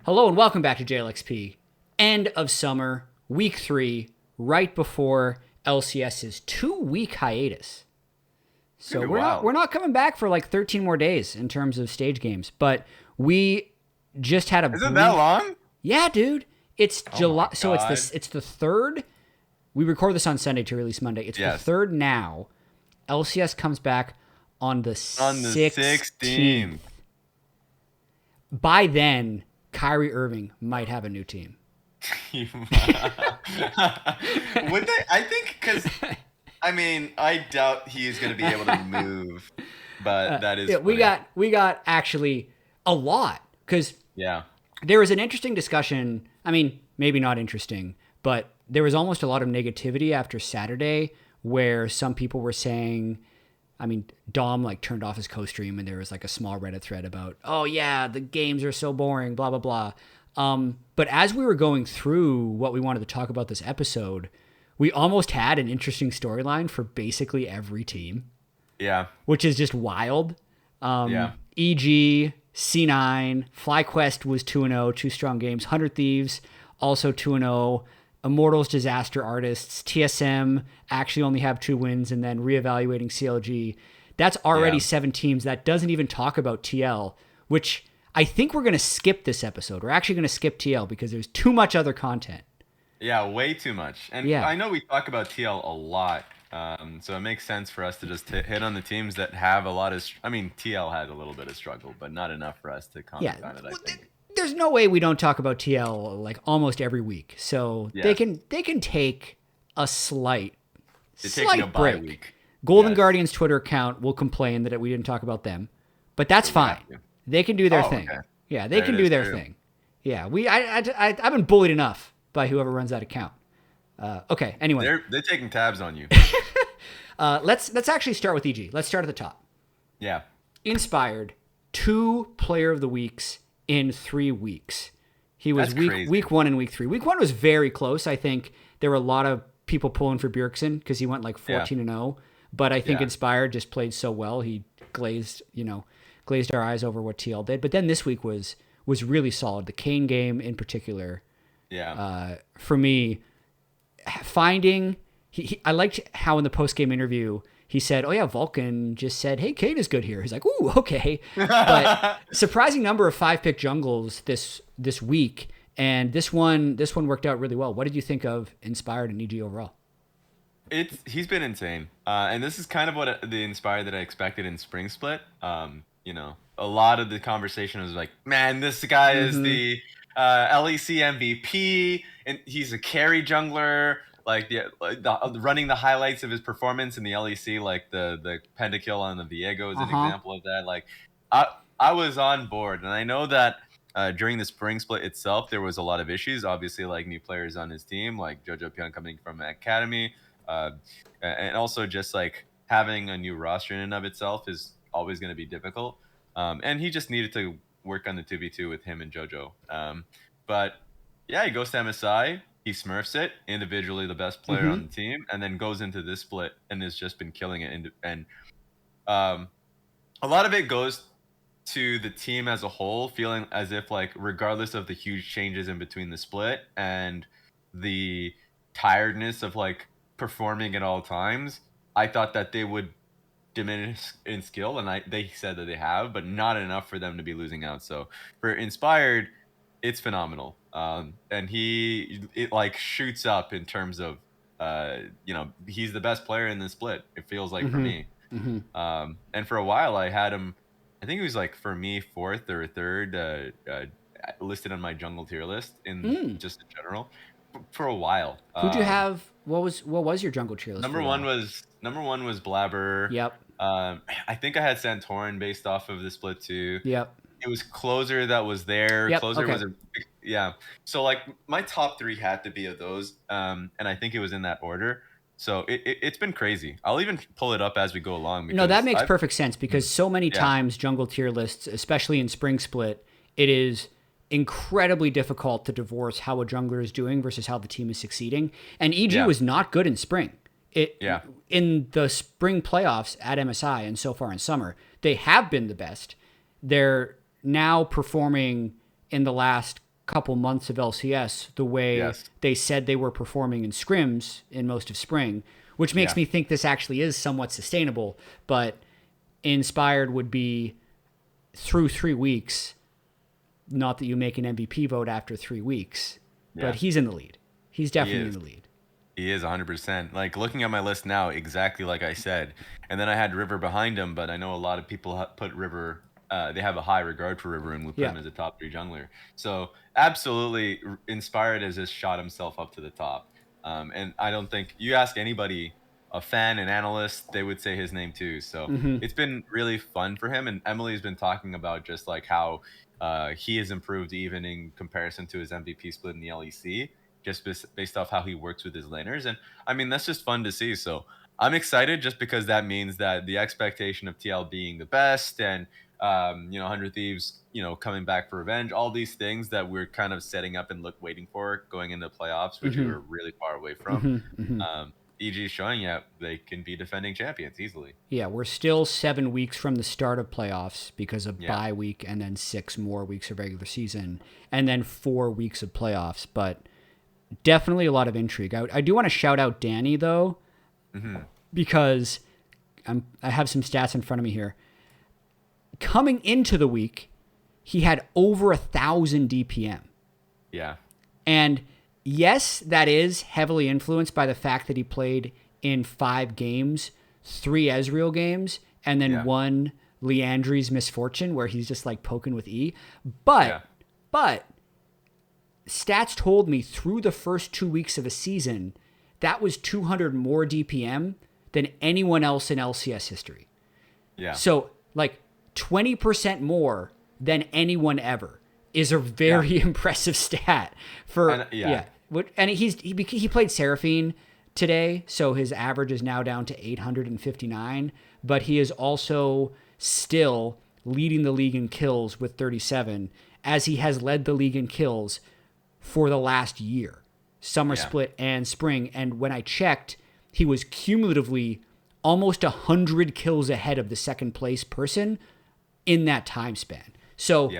Hello and welcome back to JLXP. End of summer, week 3, right before LCS's 2-week hiatus. So we're not coming back for like 13 more days in terms of stage games, but we just had a Isn't that long? Yeah, dude. It's July, so it's the 3rd. We record this on Sunday to release Monday. It's the 3rd now. LCS comes back on the 16th. By then, Kyrie Irving might have a new team. Would they? I think because, I doubt he's going to be able to move, but that is we got actually a lot because there was an interesting discussion. I mean, maybe not interesting, but there was almost a lot of negativity after Saturday where some people were saying, Dom turned off his co-stream and there was a small Reddit thread about, oh yeah, the games are so boring, blah, blah, blah. But as we were going through what we wanted to talk about this episode, we almost had an interesting storyline for basically every team. Yeah. Which is just wild. EG, C9, FlyQuest was 2-0, 2 strong games. 100 Thieves, also 2-0. Immortals, Disaster Artists, TSM actually only have 2 wins, and then reevaluating CLG. That's already 7 teams. That doesn't even talk about TL, which I think we're going to skip this episode. We're actually going to skip TL because there's too much other content. Yeah, way too much. And I know we talk about TL a lot, so it makes sense for us to just hit on the teams that have a lot of... TL had a little bit of struggle, but not enough for us to comment on it, I think. There's no way we don't talk about TL almost every week. So they can take a slight break. Week. Golden Guardians Twitter account will complain that we didn't talk about them, but that's fine. They can do their thing. Okay. Yeah, they can do their thing. Yeah, I've been bullied enough by whoever runs that account. Okay, anyway. They're taking tabs on you. Let's actually start with EG. Let's start at the top. Yeah. Inspired, 2 Player of the Weeks in 3 weeks. He was week 1 and week 3. Week 1 was very close. I think there were a lot of people pulling for Bjergsen because he went 14-0. But I think Inspired just played so well. He glazed our eyes over what TL did. But then this week was really solid. The Kane game in particular. Yeah. For me, finding I liked how in the post game interview he said, "Oh yeah, Vulcan just said, hey, Kane is good here." He's like, "Ooh, okay." But surprising number of 5-pick jungles this week, and this one worked out really well. What did you think of Inspired and EG overall? He's been insane, and this is kind of what the Inspired that I expected in Spring Split. A lot of the conversation was like, "Man, this guy is the LEC MVP, and he's a carry jungler." Running the highlights of his performance in the LEC, the pentakill on the Viego is an example of that. I was on board, and I know that during the Spring Split itself, there was a lot of issues. Obviously, new players on his team, like Jojo Pyong coming from Academy, and also just having a new roster in and of itself is always going to be difficult. And he just needed to work on the 2v2 with him and Jojo. But yeah, he goes to MSI. He smurfs it, individually the best player on the team, and then goes into this split and has just been killing it. And a lot of it goes to the team as a whole, feeling as if regardless of the huge changes in between the split and the tiredness of performing at all times, I thought that they would diminish in skill, and they said that they have, but not enough for them to be losing out. So for Inspired, it's phenomenal. And it shoots up in terms of, he's the best player in the split. It feels like for me. And for a while I had him, I think it was for me 4th or 3rd, listed on my jungle tier list in just in general for a while. Who'd you have? What was your jungle tier list? Number one was Blabber. Yep. I think I had Santorin based off of the split too. Yep. It was Closer that was there. Yep, Closer was So my top 3 had to be of those, and I think it was in that order. So it's been crazy. I'll even pull it up as we go along. No, that makes perfect sense because so many times jungle tier lists, especially in Spring Split, it is incredibly difficult to divorce how a jungler is doing versus how the team is succeeding. And EG was not good in Spring. In the Spring playoffs at MSI and so far in summer, they have been the best. They're now performing in the last couple months of LCS the way they said they were performing in scrims in most of spring, which makes me think this actually is somewhat sustainable. But Inspired would be through 3 weeks. Not that you make an MVP vote after 3 weeks, but he's in the lead. He's definitely in the lead. He is 100%. Like, looking at my list now, exactly like I said. And then I had River behind him, but I know a lot of people put River, they have a high regard for River and would put him as a top 3 jungler. So, absolutely, Inspired has just shot himself up to the top. And I don't think, you ask anybody, a fan, an analyst, they would say his name too. So, it's been really fun for him. And Emily's been talking about just like how he has improved even in comparison to his MVP split in the LEC, just based off how he works with his laners. And I mean, that's just fun to see. So I'm excited just because that means that the expectation of TL being the best and, 100 Thieves, coming back for revenge, all these things that we're kind of setting up and waiting for going into playoffs, which we were really far away from. EG is showing they can be defending champions easily. Yeah, we're still 7 weeks from the start of playoffs because of bye week and then 6 more weeks of regular season and then 4 weeks of playoffs. But definitely a lot of intrigue. I do want to shout out Danny, though, because I have some stats in front of me here. Coming into the week, he had over 1,000 DPM. Yeah. And yes, that is heavily influenced by the fact that he played in 5 games, 3 Ezreal games, and then 1 Leandri's Misfortune, where he's just like poking with E. But stats told me through the first 2 weeks of a season, that was 200 more DPM than anyone else in LCS history. Yeah. So like 20% more than anyone ever is a very impressive stat for And he played Seraphine today, so his average is now down to 859, but he is also still leading the league in kills with 37, as he has led the league in kills for the last year, summer split and spring. And when I checked, he was cumulatively almost 100 kills ahead of the second place person in that time span. So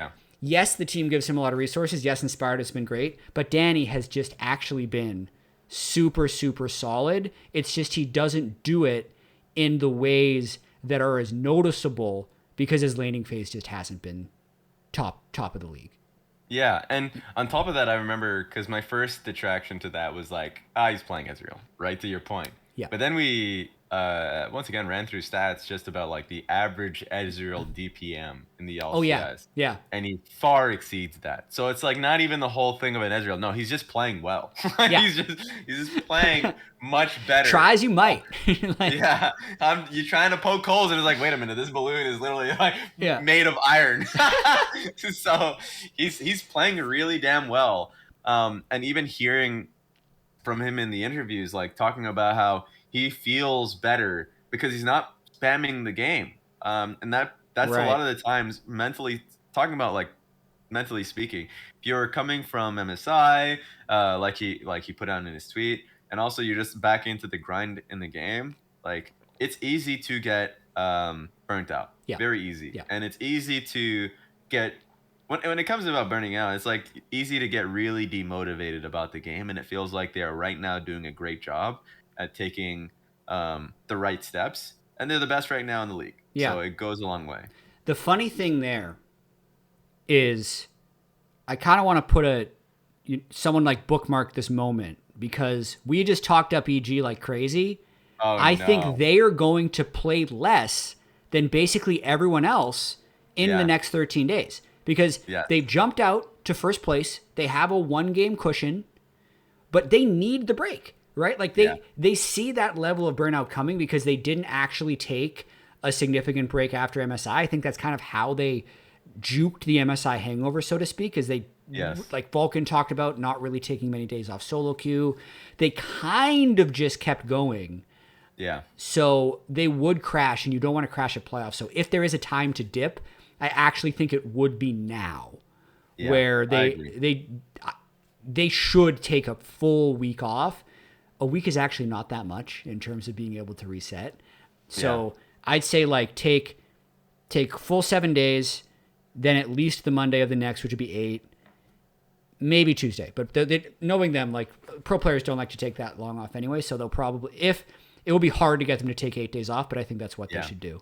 yes, the team gives him a lot of resources. Yes, Inspired has been great, but Danny has just actually been super, super solid. It's just he doesn't do it in the ways that are as noticeable because his laning phase just hasn't been top of the league. Yeah, and on top of that, I remember, because my first detraction to that was like, he's playing Ezreal, right, to your point. Yeah. But then we, once again, ran through stats just about like the average Ezreal DPM in the LCS. Oh, yeah. And he far exceeds that. So it's like not even the whole thing of an Ezreal. No, he's just playing well. He's just playing much better. Try as you might. You're trying to poke holes and it's like, wait a minute, this balloon is literally like made of iron. So he's playing really damn well. And even hearing from him in the interviews, like talking about how he feels better because he's not spamming the game. And that's a lot of the times mentally speaking, if you're coming from MSI, like he put out in his tweet, and also you're just back into the grind in the game, like it's easy to get burnt out. Very easy. And it's easy to get when it comes about burning out, it's like easy to get really demotivated about the game, and it feels like they are right now doing a great job at taking the right steps, and they're the best right now in the league. So it goes a long way. The funny thing there is I kind of want to put someone like bookmark this moment, because we just talked up EG like crazy. I think they are going to play less than basically everyone else in the next 13 days. Because they've jumped out to first place. They have a 1-game cushion, but they need the break, right? Like they see that level of burnout coming because they didn't actually take a significant break after MSI. I think that's kind of how they juked the MSI hangover, so to speak, as like Vulcan talked about, not really taking many days off solo queue. They kind of just kept going. Yeah. So they would crash, and you don't want to crash a playoff. So if there is a time to dip, I actually think it would be now, where they should take a full week off. A week is actually not that much in terms of being able to reset. So I'd say like take full 7 days, then at least the Monday of the next, which would be 8. maybe Tuesday. But knowing them, like pro players don't like to take that long off anyway, so they'll probably if it will be hard to get them to take 8 days off, but I think that's what they should do.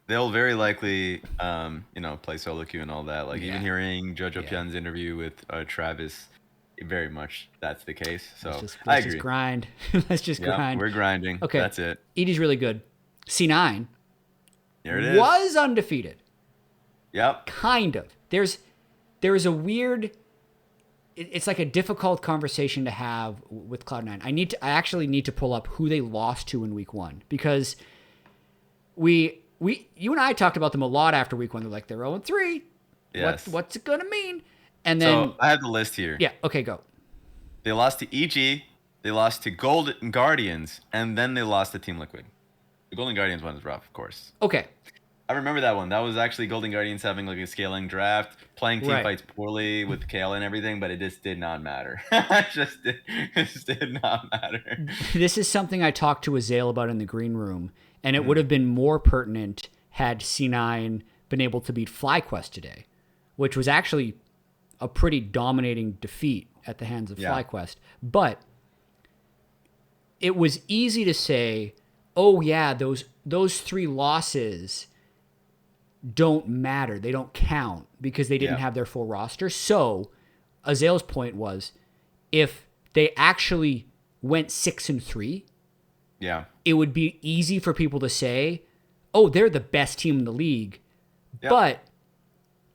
They'll very likely, play solo queue and all that. Like even hearing Jojo Pian's interview with Travis, very much that's the case. So let's just grind. Let's just grind. We're grinding. Okay, that's it. Edie's really good. C9. There it is. Was undefeated. Yep. Kind of. There's a weird. It's like a difficult conversation to have with Cloud9. I actually need to pull up who they lost to in week 1 because you and I talked about them a lot after week 1. They're like, they're 0-3. Yes. What's it going to mean? And then. So I have the list here. Yeah. Okay, go. They lost to EG. They lost to Golden Guardians. And then they lost to Team Liquid. The Golden Guardians one is rough, of course. Okay. I remember that one. That was actually Golden Guardians having like a scaling draft, playing team fights poorly with Kale and everything, but it just did not matter. It just did not matter. This is something I talked to Azale about in the green room, and it would have been more pertinent had C9 been able to beat FlyQuest today, which was actually a pretty dominating defeat at the hands of FlyQuest. But it was easy to say, oh yeah, those 3 losses don't matter. They don't count because they didn't have their full roster. So Azale's point was if they actually went 6-3, it would be easy for people to say, oh, they're the best team in the league. Yep. But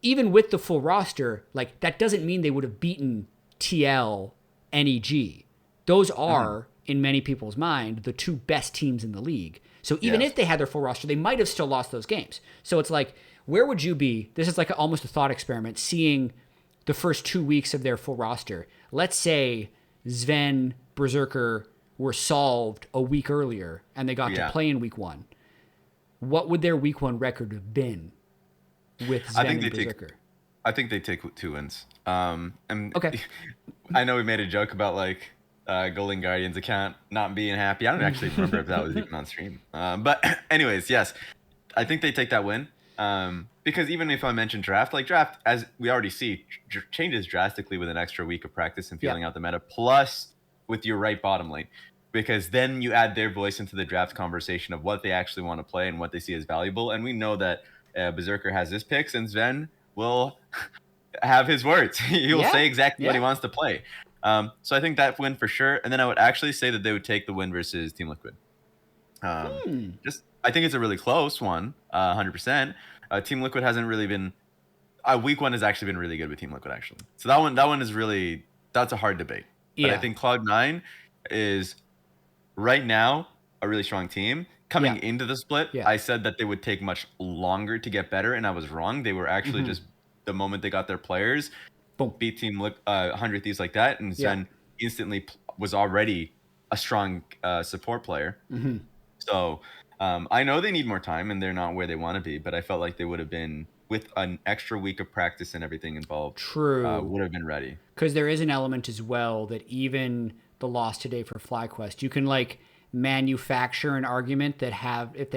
even with the full roster, like that doesn't mean they would have beaten TL and EG. Those are, in many people's mind, the 2 best teams in the league. So even if they had their full roster, they might have still lost those games. So it's like, where would you be? This is like almost a thought experiment, seeing the first 2 weeks of their full roster. Let's say Sven, Berserker were solved a week earlier and they got to play in week 1. What would their week 1 record have been with Sven and Berserker? I think they take 2 wins. Okay. I know we made a joke about like Golden Guardians account not being happy. I don't actually remember if that was even on stream. But anyways, yes, I think they take that win. Because even if I mention draft, as we already see, changes drastically with an extra week of practice and feeling out the meta, plus with your right bottom lane. Because then you add their voice into the draft conversation of what they actually want to play and what they see as valuable. And we know that Berserker has his picks and Sven will have his words. He will say exactly what he wants to play. So I think that win for sure. And then I would actually say that they would take the win versus Team Liquid. I think it's a really close one, 100%. Team Liquid hasn't really been. Week 1 has actually been really good with Team Liquid, actually. So that one is really, that's a hard debate. But I think Cloud9 is right now a really strong team. Coming into the split, I said that they would take much longer to get better, and I was wrong. They were actually just the moment they got their players, beat Team 100 Thieves like that, and Zen instantly was already a strong support player. So I know they need more time and they're not where they want to be, but I felt like they would have been, with an extra week of practice and everything involved, would have been ready. Because there is an element as well that even the loss today for FlyQuest, you can like manufacture an argument that if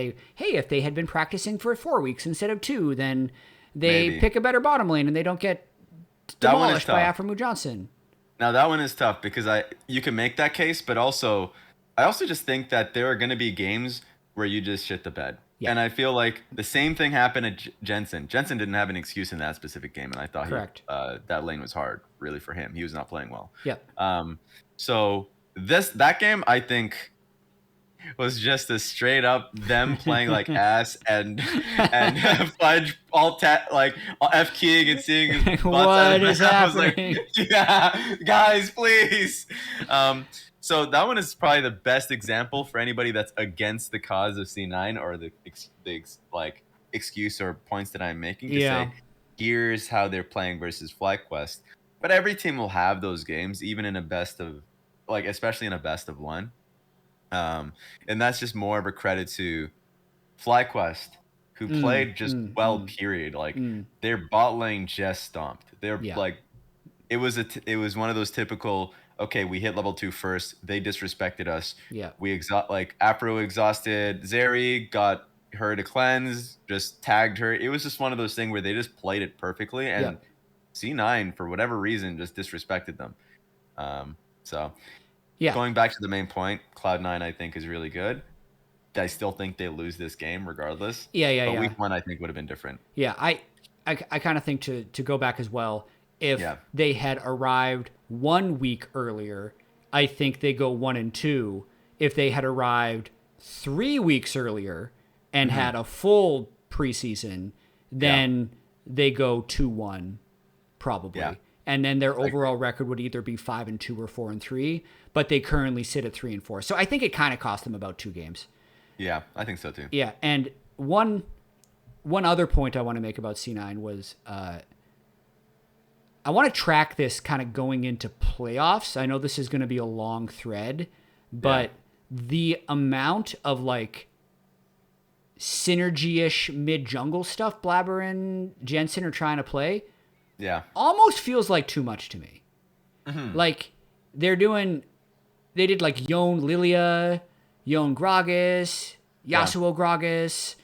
they had been practicing for 4 weeks instead of 2, then they pick a better bottom lane and they don't get demolished by Aframu Johnson. Now that one is tough because you can make that case, but also I also just think that there are going to be games where you just shit the bed. Yeah. And I feel like the same thing happened at Jensen. Jensen didn't have an excuse in that specific game, and I thought that lane was hard, really, for him. He was not playing well. Yep. So that game, I think, was just a straight up them playing like ass and Fudge all F keying and seeing his butts. What is happening? Like, guys, please. So that one is probably the best example for anybody that's against the cause of C9 or the excuse or points that I'm making to say, here's how they're playing versus FlyQuest. But every team will have those games, even in a best of, especially in a best of 1. And that's just more of a credit to FlyQuest, who played just period. Their bot lane just stomped. It was one of those typical, okay, we hit level 2 first. They disrespected us. Yeah. Afro exhausted Zeri, got her to cleanse, just tagged her. It was just one of those things where they just played it perfectly. And C9 for whatever reason just disrespected them. So Yeah. Going back to the main point, Cloud9 I think is really good. I still think they lose this game regardless. Yeah. But week 1 I think would have been different. Yeah, I kind of think to go back as well. If they had arrived 1 week earlier, I think they go 1-2. If they had arrived 3 weeks earlier and had a full preseason, then they go 2-1 probably. Yeah. And then their overall record would either be 5-2 or 4-3, but they currently sit at 3-4. So I think it kind of cost them about 2 games. Yeah, I think so too. Yeah, and one other point I want to make about C9 was I want to track this kind of going into playoffs. I know this is going to be a long thread, but the amount of like synergy-ish mid-jungle stuff Blabber and Jensen are trying to play almost feels like too much to me. Like they did like Yone Lilia, Yone Gragas, Yasuo Gragas.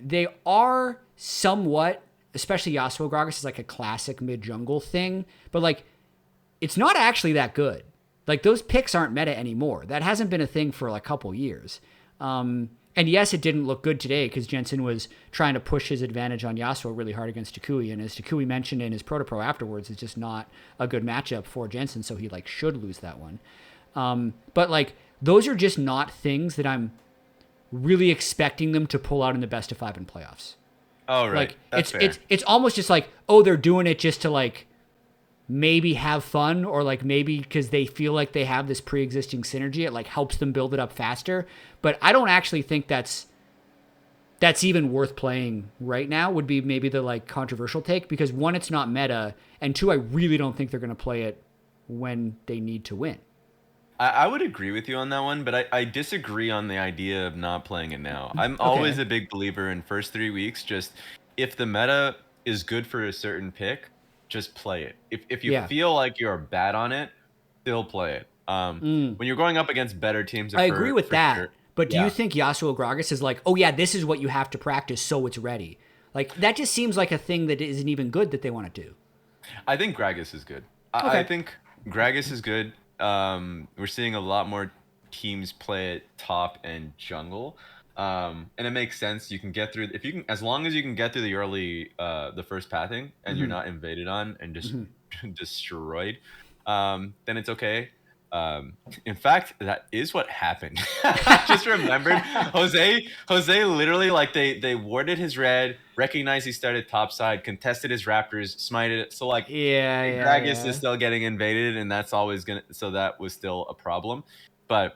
They are somewhat, especially Yasuo Gragas is like a classic mid-jungle thing, but like it's not actually that good. Like those picks aren't meta anymore. That hasn't been a thing for like a couple years. And yes, it didn't look good today because Jensen was trying to push his advantage on Yasuo really hard against Takui. And as Takui mentioned in his Proto Pro afterwards, it's just not a good matchup for Jensen. So he like should lose that one. But like those are just not things that I'm really expecting them to pull out in the best of 5 in playoffs. Oh, right. Like it's almost just like, oh, they're doing it just to like maybe have fun, or like maybe because they feel like they have this pre-existing synergy, it like helps them build it up faster. But I don't actually think that's even worth playing right now, would be maybe the like controversial take, because 1, it's not meta, and 2, I really don't think they're going to play it when they need to win. I would agree with you on that one, but I disagree on the idea of not playing it now. I'm always a big believer in first 3 weeks, just if the meta is good for a certain pick, just play it. If you feel like you're bad on it, still play it. When you're going up against better teams, I agree with that. Sure. But do you think Yasuo Gragas is like, oh yeah, this is what you have to practice so it's ready? Like that just seems like a thing that isn't even good that they want to do. I think Gragas is good. I think Gragas is good. We're seeing a lot more teams play it top and jungle. And it makes sense. You can get through as long as you can get through the early the first pathing and you're not invaded on and just destroyed, then it's okay. In fact, that is what happened. I just remembered Jose literally, like they warded his red, recognized he started topside, contested his raptors, smited it. So like Gragas is still getting invaded, and that's always so that was still a problem. But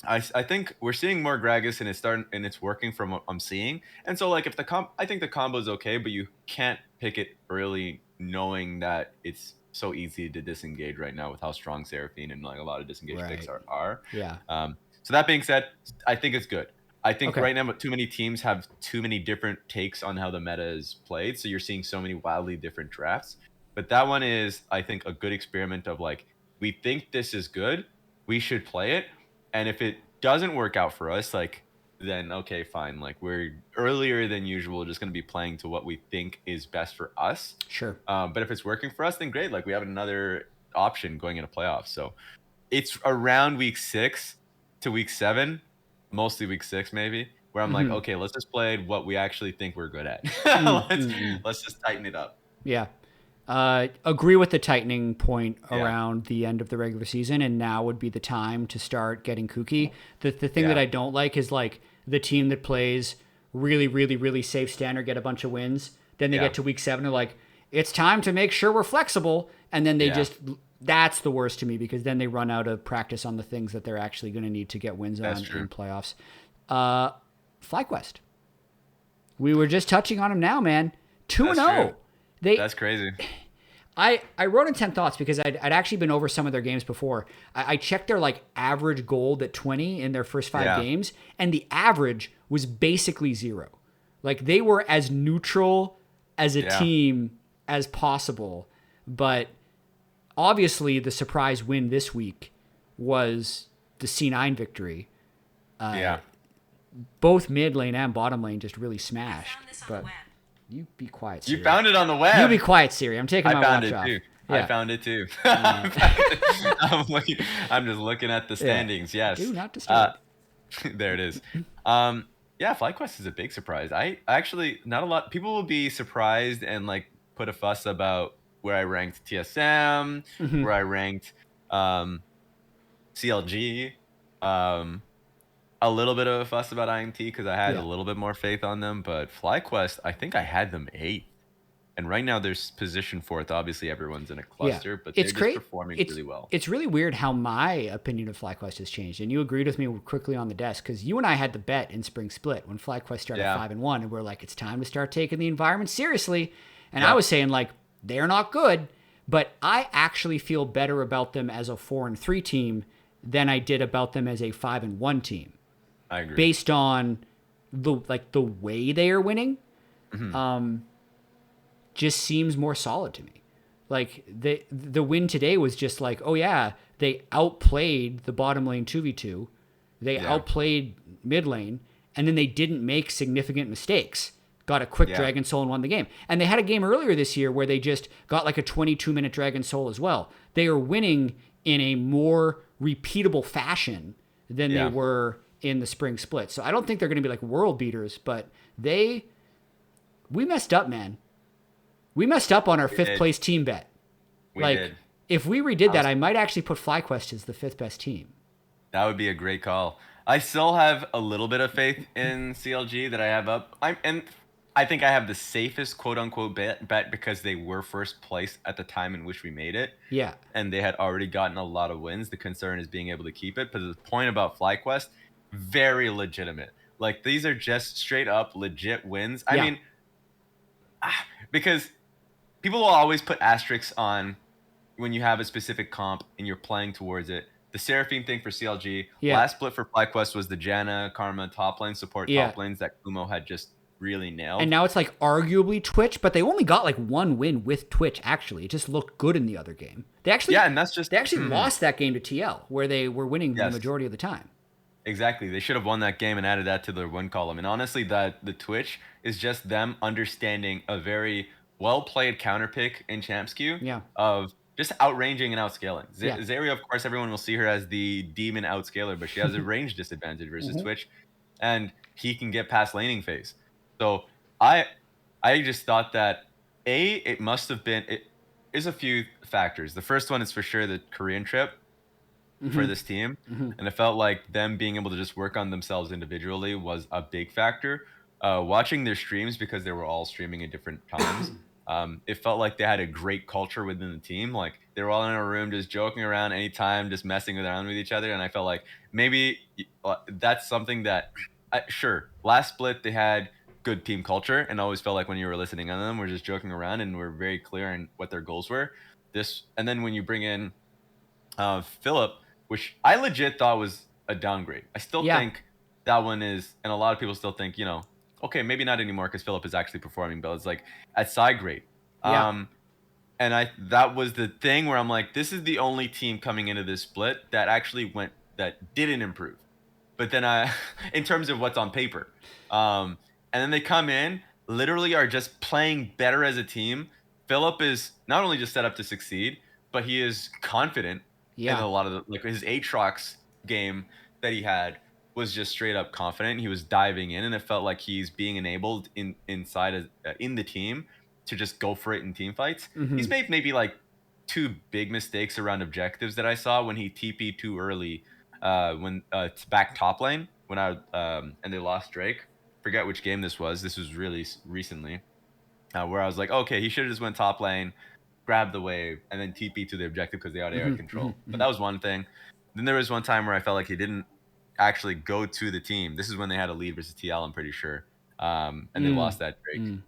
I think we're seeing more Gragas, and it's working from what I'm seeing. And so like if I think the combo is okay, but you can't pick it early knowing that it's so easy to disengage right now with how strong Seraphine and like a lot of disengage picks are. Yeah. So that being said, I think it's good. I think right now too many teams have too many different takes on how the meta is played. So you're seeing so many wildly different drafts. But that one is, I think, a good experiment of like, we think this is good, we should play it. And if it doesn't work out for us, like, then okay, fine. Like we're earlier than usual, just going to be playing to what we think is best for us. Sure. But if it's working for us, then great. Like we have another option going into playoffs. So it's around week 6 to week 7, mostly week 6 maybe, where I'm like, okay, let's just play what we actually think we're good at. Let's just tighten it up. Yeah. Agree with the tightening point around the end of the regular season, and now would be the time to start getting kooky. The thing that I don't like is like the team that plays really, really, really safe standard, get a bunch of wins. Then they get to week 7, they're like, it's time to make sure we're flexible. And then they that's the worst to me, because then they run out of practice on the things that they're actually going to need to get wins on in playoffs. FlyQuest. We were just touching on them now, man. 2-0. That's crazy. I wrote in 10 thoughts because I'd actually been over some of their games before. I checked their like average gold at 20 in their first 5 games, and the average was basically 0. Like they were as neutral as a team as possible. But obviously the surprise win this week was the C9 victory. Both mid lane and bottom lane just really smashed. But You be quiet, Siri. You found it on the web. You be quiet, Siri. I'm taking my watch off. Too. Yeah. I found it too. I'm just looking at the standings. Yeah. Yes. Do not disturb. There it is. Yeah, FlyQuest is a big surprise. I actually, not a lot people will be surprised and like put a fuss about where I ranked TSM, where I ranked CLG, a little bit of a fuss about IMT because I had a little bit more faith on them, but FlyQuest, I think I had them 8th. And right now there's position 4th. Obviously everyone's in a cluster, but they're just performing really well. It's really weird how my opinion of FlyQuest has changed. And you agreed with me quickly on the desk because you and I had the bet in Spring Split when FlyQuest started 5-1, and we're like, it's time to start taking the environment seriously. And I was saying like, they're not good, but I actually feel better about them as a 4-3 team than I did about them as a 5-1 team. I agree. Based on the way they are winning. Just seems more solid to me. Like the win today was just like, oh yeah, they outplayed the bottom lane 2v2. They outplayed mid lane, and then they didn't make significant mistakes. Got a quick Dragon Soul and won the game. And they had a game earlier this year where they just got like a 22-minute Dragon Soul as well. They are winning in a more repeatable fashion than they were in the Spring Split. So I don't think they're going to be like world beaters, but we messed up, man. We messed up on our 5th place team bet. We did. If we redid that, I might actually put FlyQuest as the 5th best team. That would be a great call. I still have a little bit of faith in CLG that I have up. And I think I have the safest quote-unquote bet because they were 1st place at the time in which we made it. Yeah. And they had already gotten a lot of wins. The concern is being able to keep it. But the point about FlyQuest, very legitimate. Like, these are just straight up legit wins. I mean, because people will always put asterisks on when you have a specific comp and you're playing towards it. The Seraphine thing for CLG. Last split for FlyQuest was the Janna, Karma top lane support top lanes that Kumo had just really nailed. And now it's like arguably Twitch, but they only got like 1 win with Twitch, actually. It just looked good in the other game. They actually and that's just... They actually lost that game to TL, where they were winning the majority of the time. Exactly. They should have won that game and added that to their win column. And honestly, the Twitch is just them understanding a very well-played counter pick in Champs Queue of just outranging and outscaling. Zarya, of course, everyone will see her as the demon outscaler, but she has a range disadvantage versus Twitch, and he can get past laning phase. So I just thought that, it must have been... It is a few factors. The first one is for sure the Korean trip for this team, and it felt like them being able to just work on themselves individually was a big factor. Watching their streams, because they were all streaming at different times, it felt like they had a great culture within the team. Like, they were all in a room just joking around anytime, just messing around with each other. And I felt like maybe that's something that, sure, last split they had good team culture, and always felt like when you were listening on them, we're just joking around and we're very clear in what their goals were. And then when you bring in Philip, which I legit thought was a downgrade. I still think that one is, and a lot of people still think, okay, maybe not anymore because Philip is actually performing, but it's like at side grade. And that was the thing where I'm like, this is the only team coming into this split that actually that didn't improve. But then in terms of what's on paper, and then they come in, literally are just playing better as a team. Philip is not only just set up to succeed, but he is confident in a lot of his Aatrox game that he had was just straight up confident. He was diving in, and it felt like he's being enabled inside in the team to just go for it in team fights. He's made maybe like 2 big mistakes around objectives that I saw when he TP'd too early when back top lane and they lost Drake. Forget which game this was. This was really recently where I was like, okay, he should have just went top lane, grabbed the wave, and then TP to the objective because they had AR control. But that was one thing. Then there was one time where I felt like he didn't actually go to the team. This is when they had a lead versus TL, I'm pretty sure. And they lost that Drake.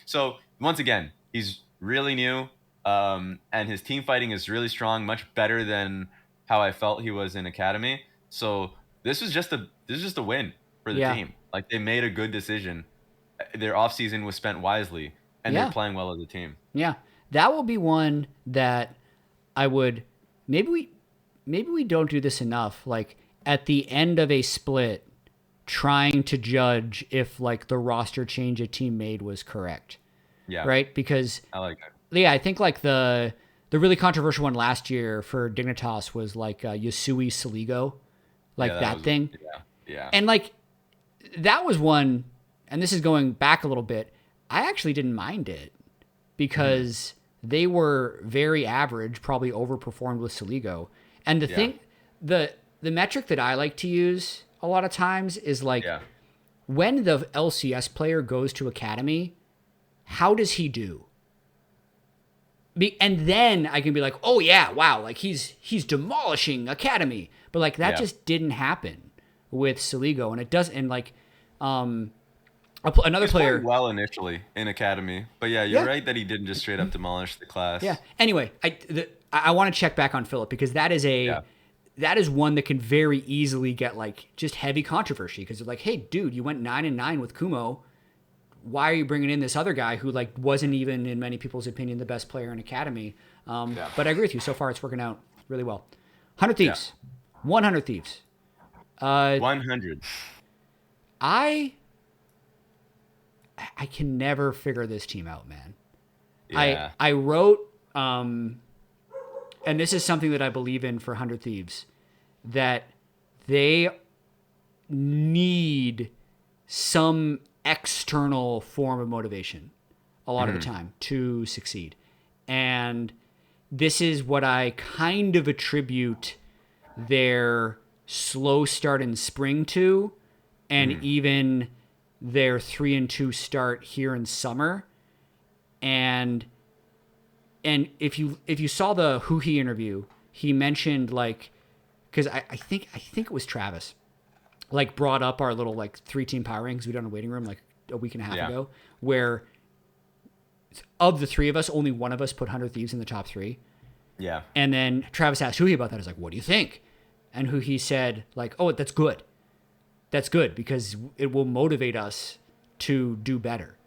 So once again, he's really new. And his team fighting is really strong, much better than how I felt he was in Academy. So this is just a win for the team. Like, they made a good decision. Their offseason was spent wisely, and they're playing well as a team. Yeah. That will be one that I would maybe we don't do this enough. Like, at the end of a split, trying to judge if like the roster change a team made was correct. Yeah. Right? Because I like that. Yeah, I think like the really controversial one last year for Dignitas was like Yasui Saligo, like that thing. Yeah. And like that was one, and this is going back a little bit, I actually didn't mind it because they were very average, probably overperformed with Saligo. And the thing, the metric that I like to use a lot of times is like when the LCS player goes to Academy, how does he do? And then I can be like, oh yeah, wow, like he's demolishing Academy. But like that just didn't happen with Saligo, and it does. And like, another player well initially in Academy, but you're right that he didn't just straight up demolish the class. Yeah. Anyway, I want to check back on Philip because that is that is one that can very easily get like just heavy controversy because they're like, hey, dude, you went 9-9 with Kumo. Why are you bringing in this other guy who like wasn't even in many people's opinion the best player in Academy? But I agree with you. So far, it's working out really well. 100 Thieves, 100 Thieves. 100. I can never figure this team out, man. Yeah. I wrote, and this is something that I believe in for 100 Thieves, that they need some external form of motivation a lot of the time to succeed. And this is what I kind of attribute their slow start in spring to, and even their 3-2 start here in summer. And if you saw the Huhi interview, he mentioned like, because I think it was Travis, like brought up our little like 3-team power rankings we done in a waiting room like a week and a half ago, where of the three of us, only one of us put 100 Thieves in the top 3. Yeah. And then Travis asked Huhi about that. I was like, what do you think? And Huhi said like, oh, that's good. That's good because it will motivate us to do better.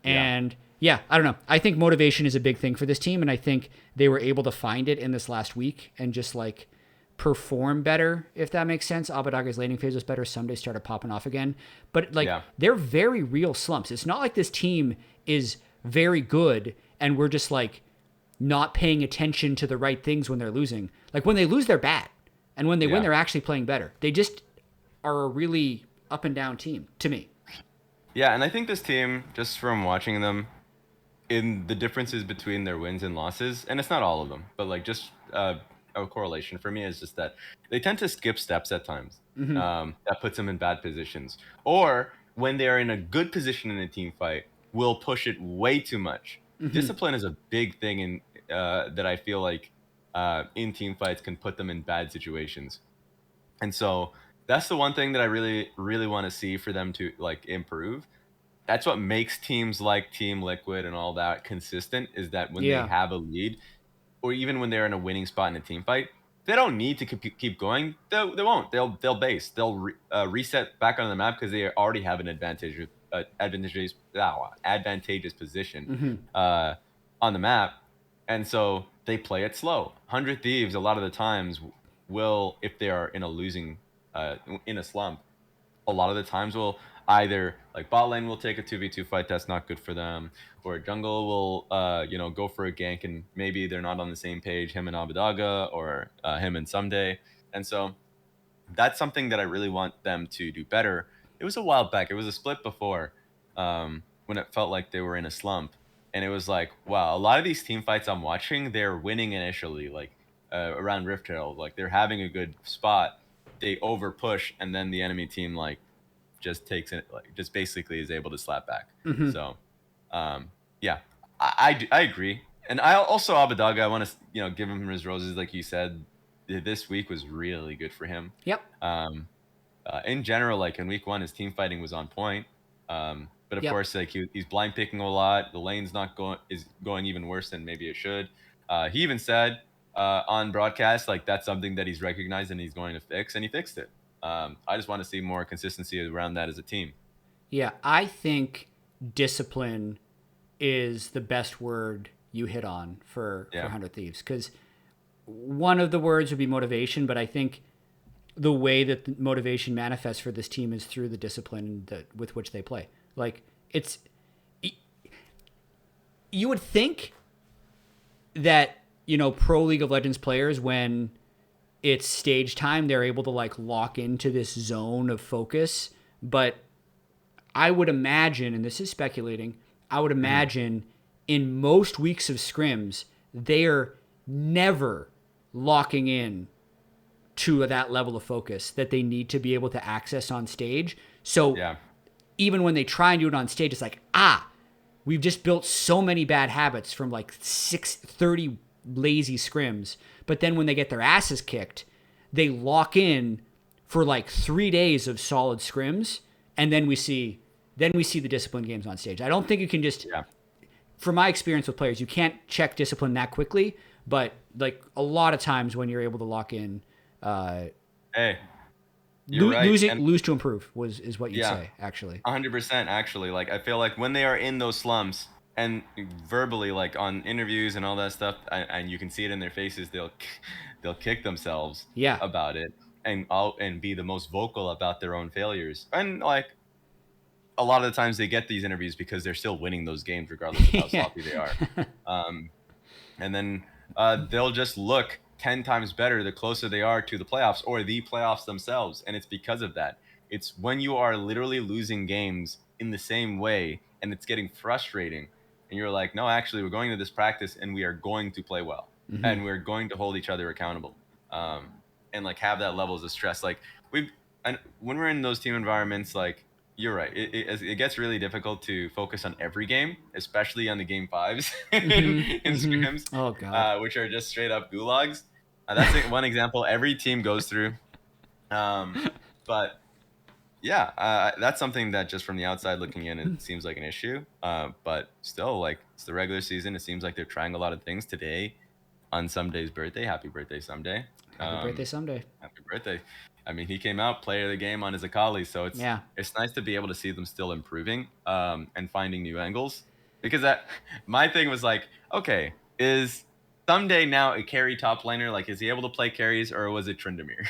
And I don't know. I think motivation is a big thing for this team. And I think they were able to find it in this last week and just like perform better, if that makes sense. Abadaga's laning phase was better. Some days started popping off again. But like they're very real slumps. It's not like this team is very good and we're just like not paying attention to the right things when they're losing. Like when they lose, they're bad. And when they win, they're actually playing better. They just are a really up and down team to me. Yeah, and I think this team, just from watching them, in the differences between their wins and losses, and it's not all of them, but like just a correlation for me is just that they tend to skip steps at times. That puts them in bad positions. Or when they are in a good position in a team fight, will push it way too much. Discipline is a big thing in that I feel like in team fights can put them in bad situations. And so that's the one thing that I really, really want to see for them to like improve. That's what makes teams like Team Liquid and all that consistent, is that when they have a lead, or even when they're in a winning spot in a team fight, they don't need to keep going. They won't. They'll base. They'll reset back on the map because they already have an advantageous position on the map, and so they play it slow. 100 Thieves a lot of the times will, if they are in a losing in a slump, a lot of the times will either like bot lane will take a 2v2 fight that's not good for them, or jungle will go for a gank and maybe they're not on the same page, him and Abadaga, or him and Someday. And so that's something that I really want them to do better. It was a while back. It was a split before when it felt like they were in a slump. And it was like, wow, a lot of these team fights I'm watching, they're winning initially, like around Rift Herald. Like they're having a good spot. They over push, and then the enemy team like just takes it, like just basically is able to slap back. So I agree. And I also, Abadaga, I want to give him his roses. Like you said, this week was really good for him. In general, like in week 1, his team fighting was on point. But of course, like he's blind picking a lot. The lane's going even worse than maybe it should. He even said on broadcast, like that's something that he's recognized and he's going to fix, and he fixed it. I just want to see more consistency around that as a team. Yeah, I think discipline is the best word you hit on for 100 Thieves, because one of the words would be motivation, but I think the way that the motivation manifests for this team is through the discipline with which they play. Like it's, you would think that, you know, pro League of Legends players, when it's stage time, they're able to like lock into this zone of focus. But I would imagine, and this is speculating, I would imagine in most weeks of scrims, they are never locking in to that level of focus that they need to be able to access on stage. So even when they try and do it on stage, it's like, we've just built so many bad habits from like 30 lazy scrims. But then when they get their asses kicked, they lock in for like 3 days of solid scrims. And then we see the discipline games on stage. I don't think you can just, from my experience with players, you can't check discipline that quickly. But like a lot of times when you're able to lock in, hey, you're right. Lose to improve is what you say, actually. 100%, actually. Like, I feel like when they are in those slumps and verbally, like on interviews and all that stuff, and you can see it in their faces, they'll kick themselves about it and be the most vocal about their own failures. And like a lot of the times they get these interviews because they're still winning those games regardless of how sloppy they are. And then they'll just look 10 times better the closer they are to the playoffs or the playoffs themselves. And it's because of that. It's when you are literally losing games in the same way and it's getting frustrating. And you're like, no, actually, we're going to this practice and we are going to play well. And we're going to hold each other accountable. And like have that levels of stress. Like and when we're in those team environments, like, you're right. It gets really difficult to focus on every game, especially on the game fives in scrims, oh, God. which are just straight up gulags. That's one example every team goes through. But yeah, that's something that just from the outside looking in, it seems like an issue. But still, like, it's the regular season. It seems like they're trying a lot of things today on Someday's birthday. Happy birthday, Someday. Happy birthday, Someday. Happy birthday. I mean, he came out player of the game on his Akali, so it's nice to be able to see them still improving and finding new angles. Because my thing was like, okay, is Someday now a carry top laner? Like, is he able to play carries, or was it Tryndamere?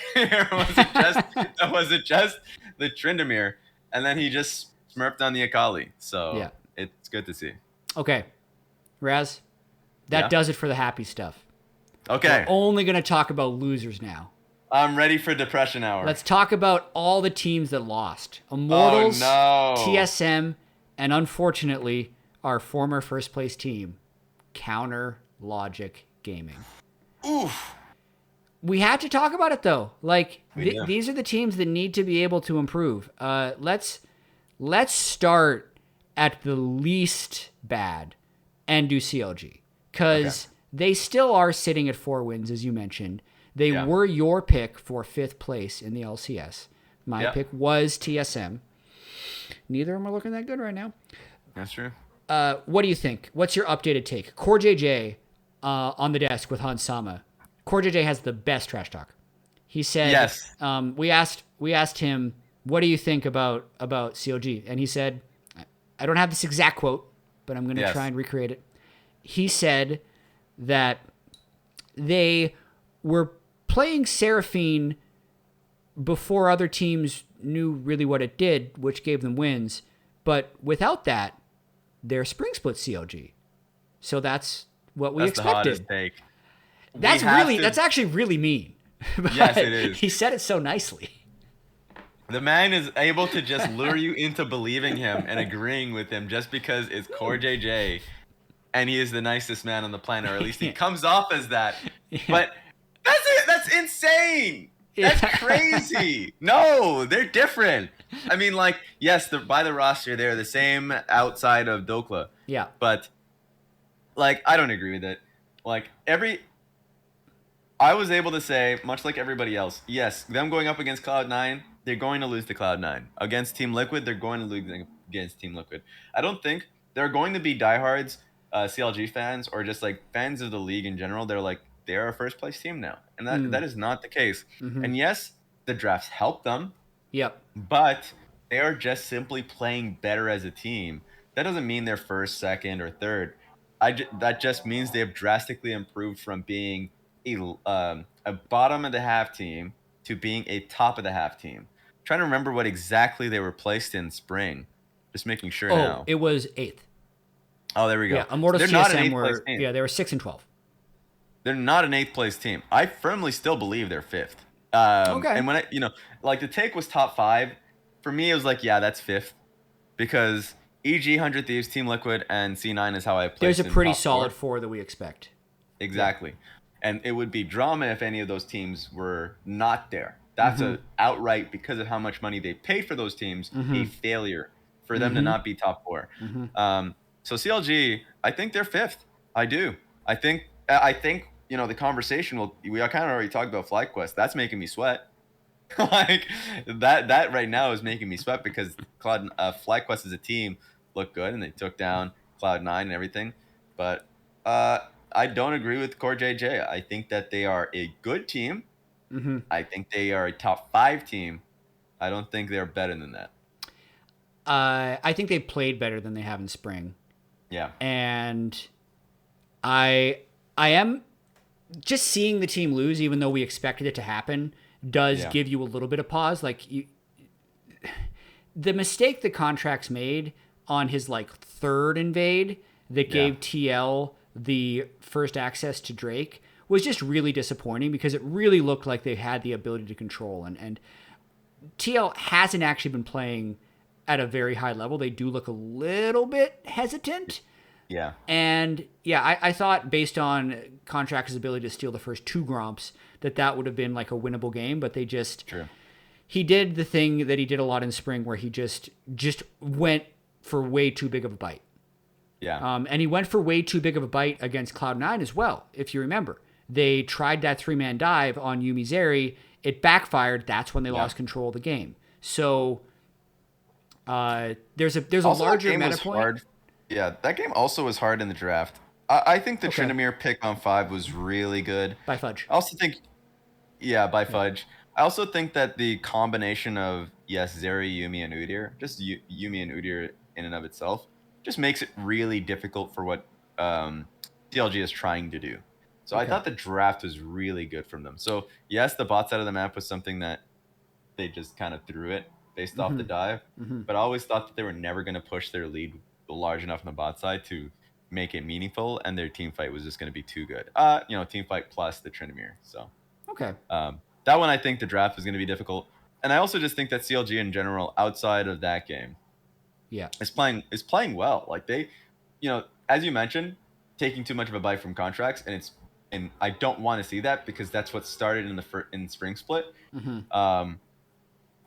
Or was it just the Tryndamere? And then he just smurfed on the Akali. So it's good to see. Okay, Raz, that does it for the happy stuff. Okay. We're only going to talk about losers now. I'm ready for depression hour. Let's talk about all the teams that lost. Immortals, TSM, and unfortunately, our former first place team, Counter Logic Gaming. Oof. We had to talk about it though. Like these are the teams that need to be able to improve. Let's start at the least bad and do CLG, because they still are sitting at 4 wins, as you mentioned. They were your pick for 5th place in the LCS. My pick was TSM. Neither of them are looking that good right now. That's true. What do you think? What's your updated take? Core JJ on the desk with Hans Sama. Core JJ has the best trash talk. He said, yes. We asked him, what do you think about CLG? And he said, I don't have this exact quote, but I'm going to try and recreate it. He said that they were playing Seraphine before other teams knew really what it did, which gave them wins. But without that, they're spring split CLG. So that's what we expected. The hottest take. That's actually really mean. Yes, it is. He said it so nicely. The man is able to just lure you into believing him and agreeing with him just because it's Core JJ and he is the nicest man on the planet, or at least he comes off as that. But that's it. That's insane. That's crazy. No, they're different. I mean, like, yes, by the roster, they're the same outside of Dokla. Yeah. But, like, I don't agree with it. Like, I was able to say, much like everybody else, yes, them going up against Cloud9, they're going to lose to Cloud9. Against Team Liquid, they're going to lose against Team Liquid. I don't think there are going to be diehards, CLG fans, or just, like, fans of the league in general. They're like, they're a first place team now. And that is not the case. Mm-hmm. And yes, the drafts help them. Yep. But they are just simply playing better as a team. That doesn't mean they're first, second, or third. That just means they have drastically improved from being a bottom of the half team to being a top of the half team. Trying to remember what exactly they were placed in spring. Just making sure now. It was 8th. Oh, there we go. Yeah, Immortals So they're not an TSM 8th place team. they were 6 and 12. They're not an 8th place team. I firmly still believe they're 5th. Okay. And when like the take was top 5, for me it was like, yeah, that's 5th, because EG, 100 Thieves, Team Liquid, and C9 is how I placed. There's a pretty solid 4 that we expect. Exactly. Yeah. And it would be drama if any of those teams were not there. That's a outright, because of how much money they paid for those teams, a failure for them to not be top 4. So CLG, I think they're 5th. I do. I think the conversation we kind of already talked about FlyQuest. That's making me sweat. Like that right now is making me sweat, because FlyQuest as a team looked good and they took down Cloud9 and everything. But I don't agree with Core JJ. I think that they are a good team. I think they are a top 5 team. I don't think they're better than that. I think they played better than they have in spring. Yeah. And I am just seeing the team lose, even though we expected it to happen, does give you a little bit of pause. Like the mistake the Contracts made on his like 3rd invade that gave TL the first access to Drake was just really disappointing, because it really looked like they had the ability to control, and TL hasn't actually been playing at a very high level. They do look a little bit hesitant. Yeah. And I thought, based on Contract's ability to steal the first 2 Gromps, that would have been like a winnable game, but they just... True. He did the thing that he did a lot in spring, where he just went for way too big of a bite. Yeah. And he went for way too big of a bite against Cloud9 as well, if you remember. They tried that 3-man dive on Yuumi Zeri. It backfired. That's when they lost control of the game. So there's a larger meta point. Hard. Yeah, that game also was hard in the draft. I think the Tryndamere pick on 5 was really good. By Fudge. I also think, by Fudge. I also think that the combination of, Zeri, Yuumi, and Udyr, just Yuumi and Udyr in and of itself, just makes it really difficult for what CLG is trying to do. So I thought the draft was really good from them. So yes, the bot side of the map was something that they just kind of threw it based off the dive. But I always thought that they were never going to push their lead large enough on the bot side to make it meaningful, and their team fight was just going to be too good. Team fight plus the Tryndamere. So that one, I think the draft was going to be difficult. And I also just think that CLG in general, outside of that game, is playing well. Like they, as you mentioned, taking too much of a bite from Contracts, and I don't want to see that, because that's what started in spring split.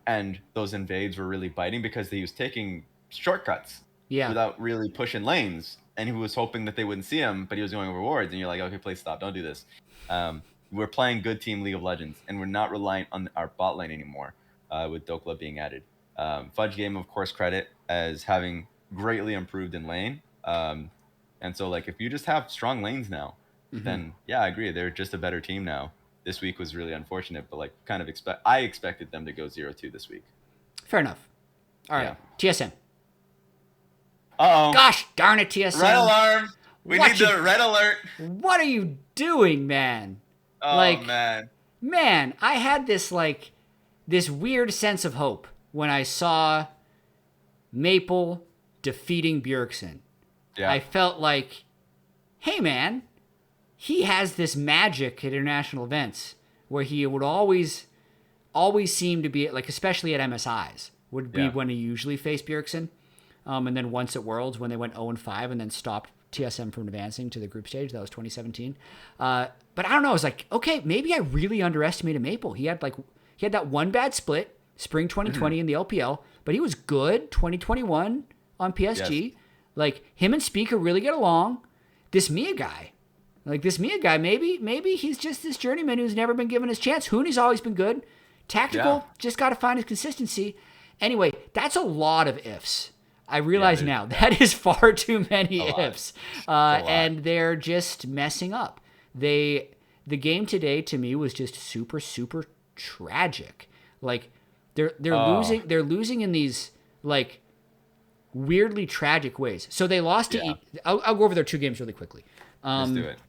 And those invades were really biting because he was taking shortcuts without really pushing lanes, and he was hoping that they wouldn't see him, but he was going over wards, and you're like, okay, please stop, don't do this. We're playing good team League of Legends, and we're not reliant on our bot lane anymore, with Dokla being added. Fudge game, of course, credit as having greatly improved in lane. And so, like, if you just have strong lanes now, then I agree, they're just a better team now. This week was really unfortunate, but like I expected them to go 0-2 this week. Fair enough. All right, TSM. Uh-oh. Gosh darn it, TSM. Red alarm. We need the red alert. What are you doing, man? Oh, man, I had this weird sense of hope when I saw Maple defeating Bjergsen. Yeah. I felt like, hey, man, he has this magic at international events where he would always seem to be, like, especially at MSIs, would be when he usually faced Bjergsen. And then once at Worlds when they went 0-5 and then stopped TSM from advancing to the group stage. That was 2017. But I don't know. I was like, okay, maybe I really underestimated Maple. He had that one bad split, spring 2020 in the LPL, but he was good 2021 on PSG. Yes. Like, him and Speaker really get along. This Mia guy, maybe he's just this journeyman who's never been given his chance. Hooney's always been good. Tactical, just got to find his consistency. Anyway, that's a lot of ifs. I realize now that is far too many ifs. And they're just messing up. The game today to me was just super, super tragic. Like, they're losing in these, like, weirdly tragic ways. So they lost to I'll go over their 2 games really quickly. Let's do it.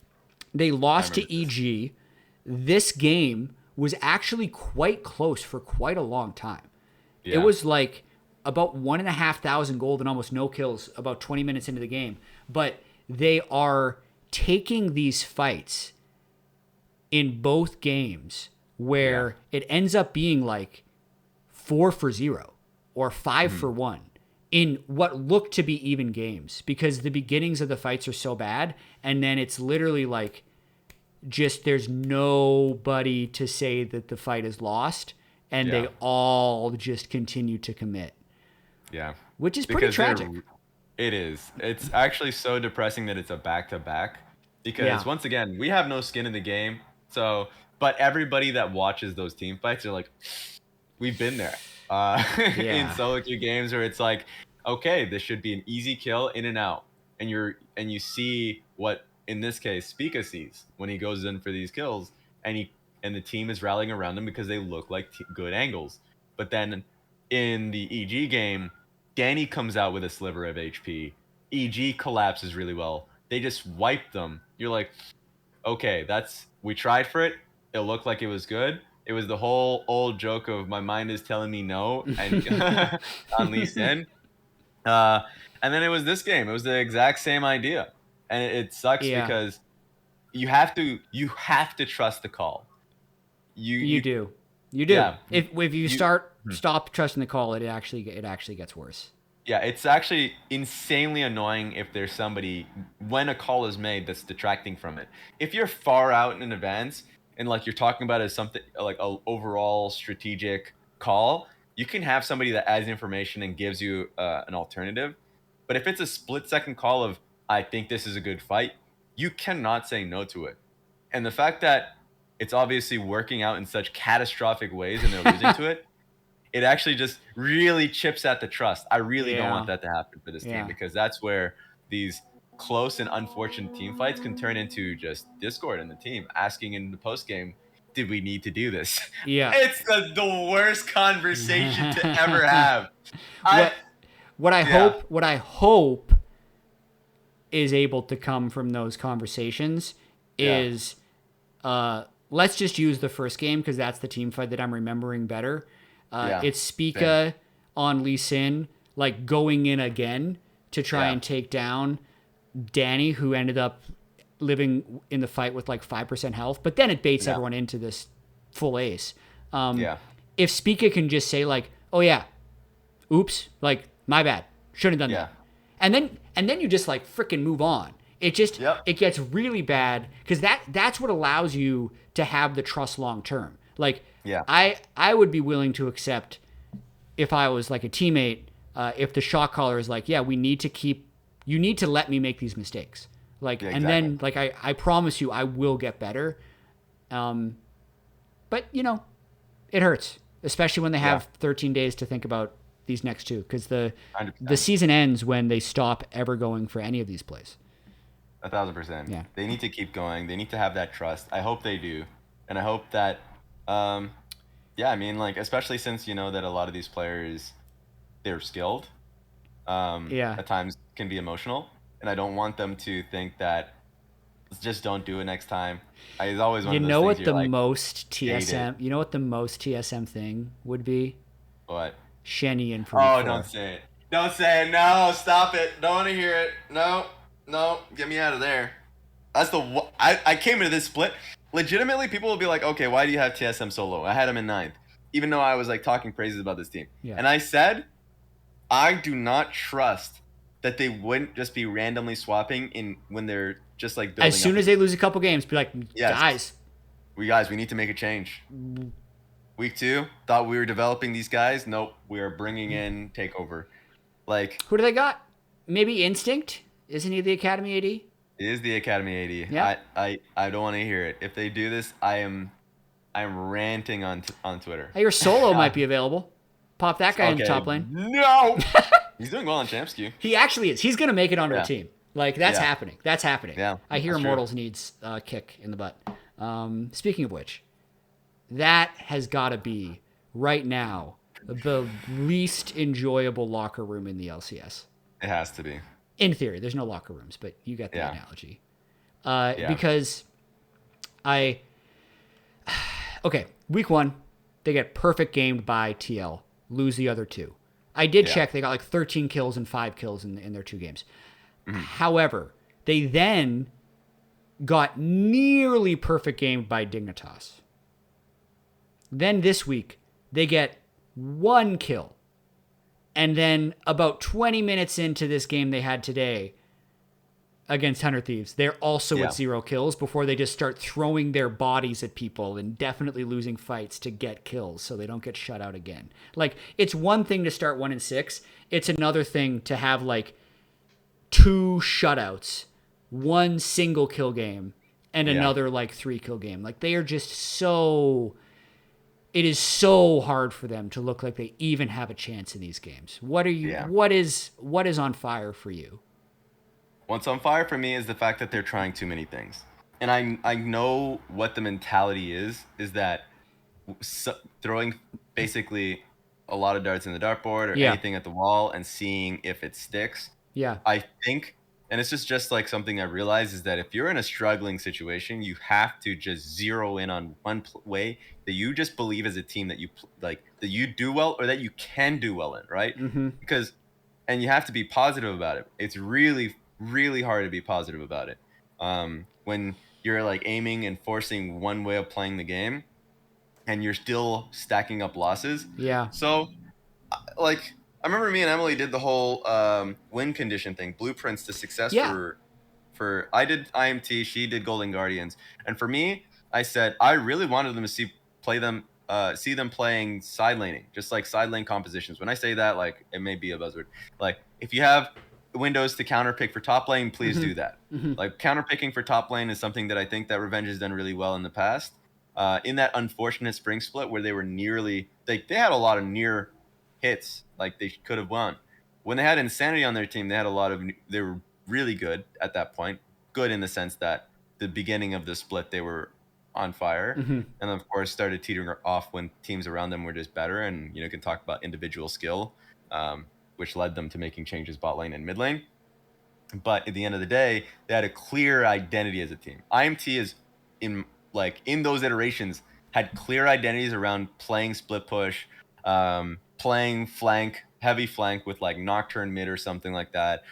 They lost to EG. This game was actually quite close for quite a long time. Yeah. It was like about 1,500 gold and almost no kills about 20 minutes into the game. But they are taking these fights in both games where it ends up being like 4-0 or 5-1 in what look to be even games, because the beginnings of the fights are so bad, and then it's literally like just there's nobody to say that the fight is lost, and they all just continue to commit. Yeah. Which is pretty tragic. It is. It's actually so depressing that it's a back-to-back, because once again, we have no skin in the game. So, but everybody that watches those team fights are like, we've been there. In solo queue games where it's like, okay, this should be an easy kill, in and out. And you see what, in this case, Spica sees when he goes in for these kills, and the team is rallying around him because they look like good angles. But then in the EG game, Danny comes out with a sliver of HP. EG collapses really well. They just wipe them. You're like, okay, we tried for it. It looked like it was good. It was the whole old joke of my mind is telling me no and on Lee Sin. And then it was this game. It was the exact same idea. And it sucks because you have to trust the call. You do. Yeah. If you stop trusting the call, it actually gets worse. Yeah, it's actually insanely annoying if there's somebody, when a call is made, that's detracting from it. If you're far out in advance and like you're talking about it as something like an overall strategic call, you can have somebody that adds information and gives you an alternative. But if it's a split-second call of, I think this is a good fight, you cannot say no to it. And the fact that it's obviously working out in such catastrophic ways and they're losing to it, it actually just really chips at the trust. I really don't want that to happen for this team, because that's where these close and unfortunate team fights can turn into just discord in the team, asking in the post game, did we need to do this? Yeah. It's the worst conversation to ever have. What I hope is able to come from those conversations is let's just use the first game, because that's the team fight that I'm remembering better. It's Spica on Lee Sin, like going in again to try and take down Danny, who ended up living in the fight with like 5% health, but then it baits everyone into this full ace. If Spica can just say like, oh yeah, oops, like my bad, shouldn't have done that. And then you just like freaking move on. It just, it gets really bad, because that's what allows you to have the trust long term. Like, I would be willing to accept, if I was like a teammate, if the shot caller is like, yeah, you need to let me make these mistakes. Like, and then like, I promise you, I will get better. But you know, it hurts, especially when they have 13 days to think about these next two, because the season ends when they stop ever going for any of these plays. 1,000%. Yeah. They need to keep going. They need to have that trust. I hope they do. And I hope that, I mean, like, especially since, you know, that a lot of these players, they're skilled, at times can be emotional. And I don't want them to think that, just don't do it next time. It's always one of those things. You know what the most TSM thing would be? What? Shenny in for Oh, don't say it. Don't say it. No, stop it. Don't want to hear it. No, get me out of there. That's I came into this split. Legitimately, people will be like, okay, why do you have TSM so low? I had him in 9th, even though I was like talking praises about this team. Yeah. And I said, I do not trust that they wouldn't just be randomly swapping when they're just like building as soon as they lose a couple games, be like, guys, we need to make a change. Week 2, thought we were developing these guys. Nope, we are bringing in Takeover. Like, who do they got? Maybe Instinct? Isn't he the Academy AD? He is the Academy AD. Yeah. I don't want to hear it. If they do this, I'm ranting on Twitter. Hey, your solo might be available. Pop that guy in the top lane. No. He's doing well on Champs Queue. He actually is. He's going to make it onto a team. Like, that's happening. That's happening. Yeah, I hear Immortals needs a kick in the butt. Speaking of which, that has got to be, right now, the least enjoyable locker room in the LCS. It has to be. In theory. There's no locker rooms, but you get the analogy. Because Okay, week 1, they get perfect gamed by TL, lose the other 2. I did check; they got like 13 kills and 5 kills in their 2 games. Mm-hmm. However, they then got nearly perfect gamed by Dignitas. Then this week, they get 1 kill. And then about 20 minutes into this game they had today against 100 Thieves, they're also at 0 kills before they just start throwing their bodies at people and definitely losing fights to get kills so they don't get shut out again. Like, it's one thing to start 1-6. It's another thing to have like 2 shutouts, 1 single kill game, and another like 3 kill game. Like, they are just so... It is so hard for them to look like they even have a chance in these games. What is on fire for you? What's on fire for me is the fact that they're trying too many things. And I know what the mentality is that throwing basically a lot of darts in the dartboard or anything at the wall and seeing if it sticks. Yeah. I think, and it's just like something I realized, is that if you're in a struggling situation, you have to just zero in on one way that you just believe as a team that you like, that you do well or that you can do well in, right? Mm-hmm. Because, and you have to be positive about it. It's really, really hard to be positive about it. When you're like aiming and forcing one way of playing the game and you're still stacking up losses. Yeah. So like, I remember me and Emily did the whole win condition thing, blueprints to success for I did IMT, she did Golden Guardians. And for me, I said I really wanted them to see them playing side laning, just like side lane compositions. When I say that, like, it may be a buzzword. Like, if you have windows to counterpick for top lane, please do that. Mm-hmm. Like, counterpicking for top lane is something that I think that Revenge has done really well in the past. In that unfortunate spring split where they were nearly, they had a lot of near hits, like they could have won. When they had Insanity on their team, they were really good at that point. Good in the sense that the beginning of the split, they were on fire. Mm-hmm. And of course started teetering off when teams around them were just better. And, you can talk about individual skill, which led them to making changes bot lane and mid lane. But at the end of the day, they had a clear identity as a team. IMT is in those iterations had clear identities around playing split push, playing flank, heavy flank with like Nocturne mid or something like that.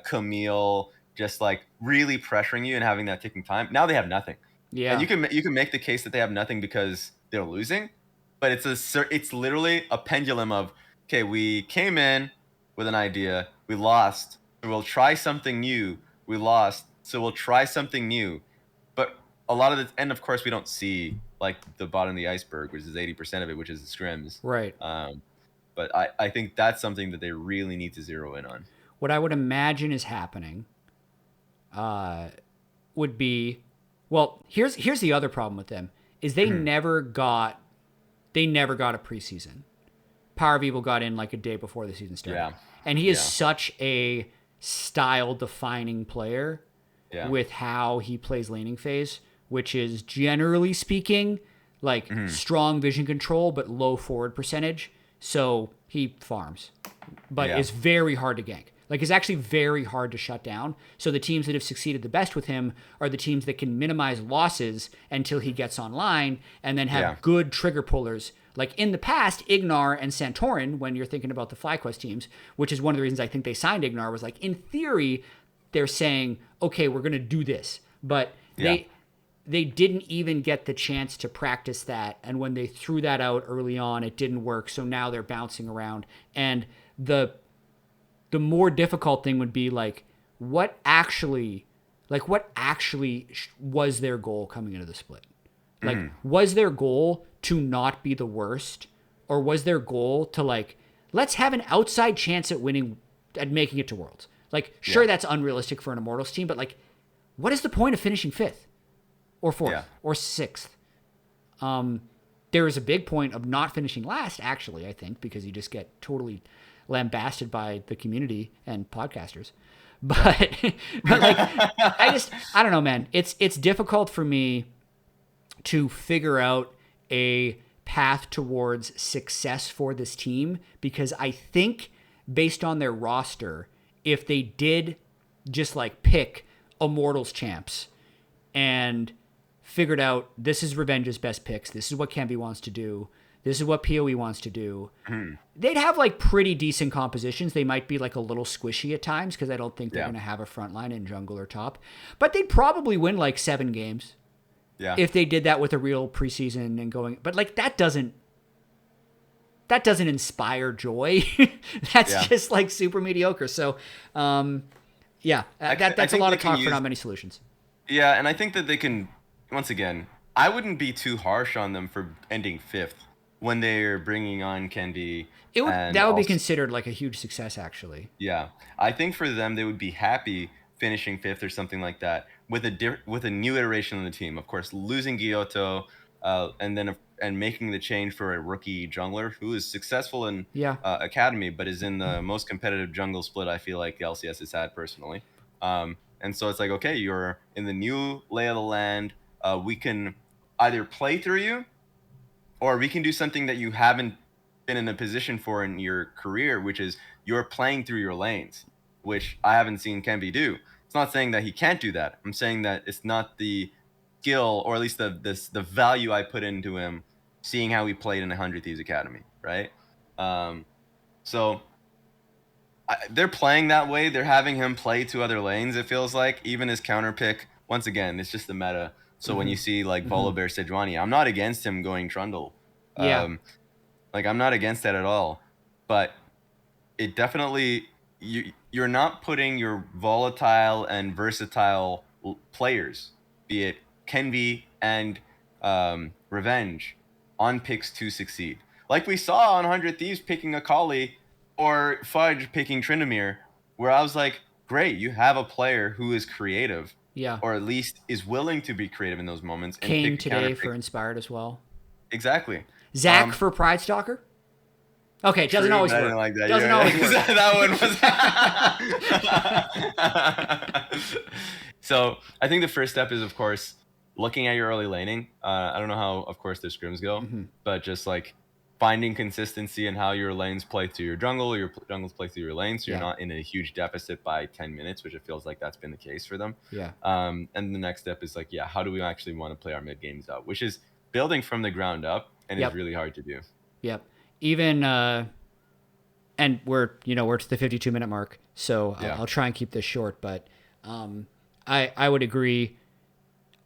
Camille just like really pressuring you and having that ticking time. Now they have nothing. Yeah. And you can make the case that they have nothing because they're losing, but it's literally a pendulum of, okay, we came in with an idea, we lost, so we'll try something new. We lost, so we'll try something new. But a lot of the, and of course we don't see like the bottom of the iceberg, which is 80% of it, which is the scrims. Right. But I think that's something that they really need to zero in on. What I would imagine is happening would be, well, here's the other problem with them is they never got a preseason. Power of Evil got in like a day before the season started. Yeah. And he is such a style defining player with how he plays laning phase, which is generally speaking like strong vision control but low forward percentage. So he farms, but it's very hard to gank. Like, it's actually very hard to shut down. So the teams that have succeeded the best with him are the teams that can minimize losses until he gets online and then have good trigger pullers. Like in the past, Ignar and Santorin, when you're thinking about the FlyQuest teams, which is one of the reasons I think they signed Ignar, was like, in theory, they're saying, okay, we're going to do this. But they didn't even get the chance to practice that. And when they threw that out early on, it didn't work. So now they're bouncing around. And the more difficult thing would be like, what actually was their goal coming into the split? Like, was their goal to not be the worst? Or was their goal to like, let's have an outside chance at winning, at making it to Worlds? Like, sure, that's unrealistic for an Immortals team, but like, what is the point of finishing 5th? Or 4th, or 6th. There is a big point of not finishing last, actually, I think, because you just get totally lambasted by the community and podcasters. But like, I don't know, man. It's difficult for me to figure out a path towards success for this team because I think based on their roster, if they did just like pick Immortals champs and figured out this is Revenge's best picks. This is what Kemby wants to do. This is what PoE wants to do. They'd have like pretty decent compositions. They might be like a little squishy at times because I don't think they're going to have a front line in jungle or top. But they'd probably win like 7 games. Yeah. If they did that with a real preseason and going, but like that doesn't inspire joy. That's just like super mediocre. So, that's a lot of talk for not many solutions. Yeah, and I think that they can. Once again, I wouldn't be too harsh on them for ending 5th when they're bringing on Kendi. That would be considered like a huge success, actually. Yeah, I think for them, they would be happy finishing 5th or something like that with a new iteration of the team. Of course, losing Giotto, and making the change for a rookie jungler who is successful in Academy, but is in the most competitive jungle split I feel like the LCS has had personally. And so it's like, okay, you're in the new lay of the land. We can either play through you, or we can do something that you haven't been in a position for in your career, which is you're playing through your lanes, which I haven't seen Kemby do. It's not saying that he can't do that. I'm saying that it's not the skill, or at least the value I put into him, seeing how he played in 100 Thieves Academy, right? They're playing that way. They're having him play 2 other lanes, it feels like. Even his counter pick, once again, it's just the meta. So when you see like Volibear Sejuani, I'm not against him going Trundle. Like I'm not against that at all. But it definitely, you're not putting your volatile and versatile players, be it Kenvi and Revenge, on picks to succeed. Like we saw on 100 Thieves picking Akali or Fudge picking Tryndamere, where I was like, great, you have a player who is creative. Yeah. Or at least is willing to be creative in those moments. And Kane today for Inspired as well. Exactly. Zach for Pride Stalker? Okay, it doesn't always work. Like that. Doesn't always work. That one was... So I think the first step is, of course, looking at your early laning. I don't know how, of course, the scrims go, but just like finding consistency in how your lanes play through your jungle, or your jungles play through your lanes, so you're not in a huge deficit by 10 minutes, which it feels like that's been the case for them. And the next step is like, how do we actually want to play our mid games out, which is building from the ground up, and is really hard to do. Even and we're to the 52-minute mark, so I'll try and keep this short, but I would agree,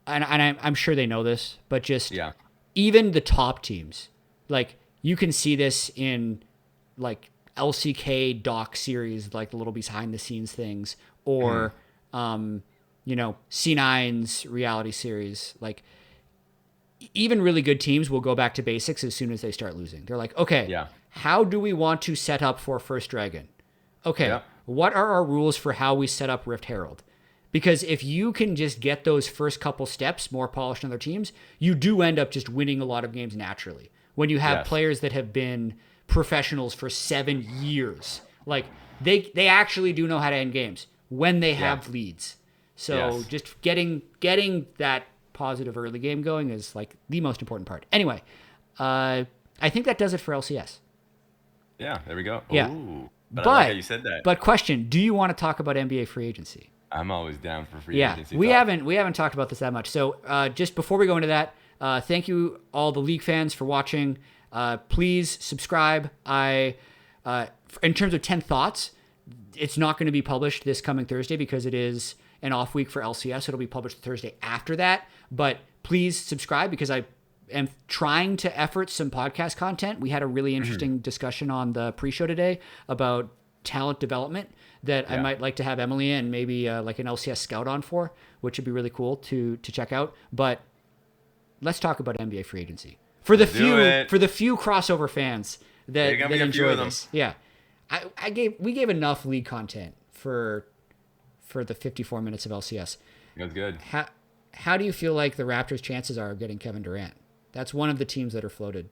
and I'm sure they know this, but just even the top teams, like, you can see this in like LCK doc series, like the little behind the scenes things, or C9's reality series. Like, even really good teams will go back to basics as soon as they start losing. They're like, okay, how do we want to set up for First Dragon? Okay, what are our rules for how we set up Rift Herald? Because if you can just get those first couple steps more polished on other teams, you do end up just winning a lot of games naturally. When you have players that have been professionals for 7 years, like they actually do know how to end games when they have leads. So just getting that positive early game going is like the most important part. Anyway, I think that does it for LCS. Yeah, there we go. Yeah. Ooh, but I like how you said that. But question, do you want to talk about NBA free agency? I'm always down for free agency. We haven't talked about this that much. So just before we go into that, thank you all the league fans for watching. Please subscribe. In terms of 10 thoughts, it's not going to be published this coming Thursday because it is an off week for LCS. It'll be published Thursday after that. But please subscribe because I am trying to effort some podcast content. We had a really interesting discussion on the pre-show today about talent development that I might like to have Emily and maybe like an LCS scout on for, which would be really cool to check out. But let's talk about NBA free agency for the few crossover fans that enjoy this. Yeah, we gave enough league content for the 54 minutes of LCS. That's good. How do you feel like the Raptors' chances are of getting Kevin Durant? That's one of the teams that are floated.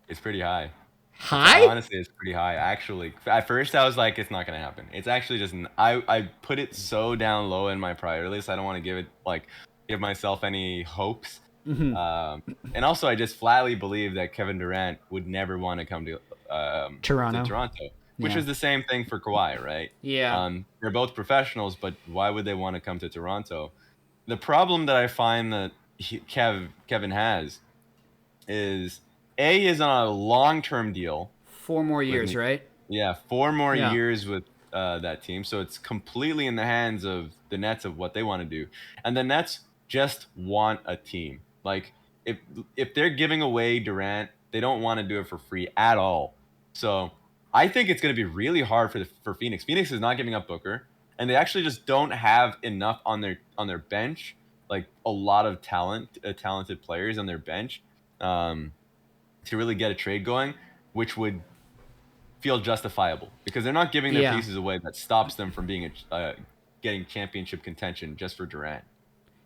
It's pretty high. High? Honestly, it's pretty high. Actually, at first I was like, it's not gonna happen. It's actually just I put it so down low in my priority list. I don't want to give myself any hopes. And also, I just flatly believe that Kevin Durant would never want to come to Toronto, which is the same thing for Kawhi, right? Yeah. They're both professionals, but why would they want to come to Toronto? The problem that I find that Kevin has is is on a long-term deal. 4 more years, me. Right? Yeah, 4 more years with that team. So it's completely in the hands of the Nets of what they want to do. And the Nets just want a team. Like if they're giving away Durant, they don't want to do it for free at all. So I think it's going to be really hard for Phoenix. Phoenix is not giving up Booker, and they actually just don't have enough on their bench, like a lot of talented players on their bench, to really get a trade going, which would feel justifiable because they're not giving their pieces away that stops them from being getting championship contention just for Durant.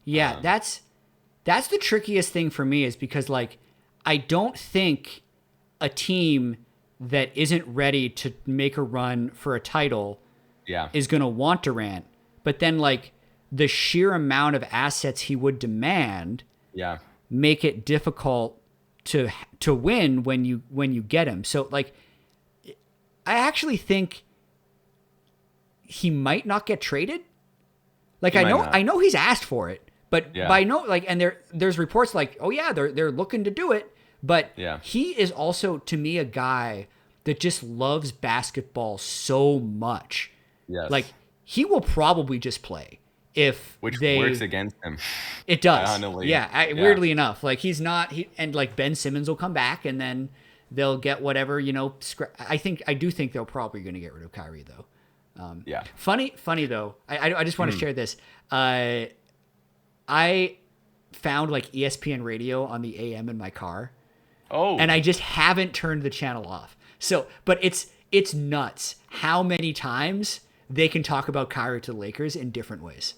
Yeah, that's the trickiest thing for me is because like I don't think a team that isn't ready to make a run for a title is going to want Durant, but then like the sheer amount of assets he would demand make it difficult to win when you get him. So like I actually think he might not get traded. Like I know he's asked for it, but by no like and there's reports like, oh yeah, they're looking to do it, but he is also to me a guy that just loves basketball so much. Yes. Like he will probably just play if which they works against him. It does. Weirdly enough, like he's not and like Ben Simmons will come back and then they'll get whatever, I do think they're probably going to get rid of Kyrie though. Funny though. I just want to share this. I found like ESPN radio on the AM in my car. Oh. And I just haven't turned the channel off. So, but it's nuts how many times they can talk about Kyrie to the Lakers in different ways.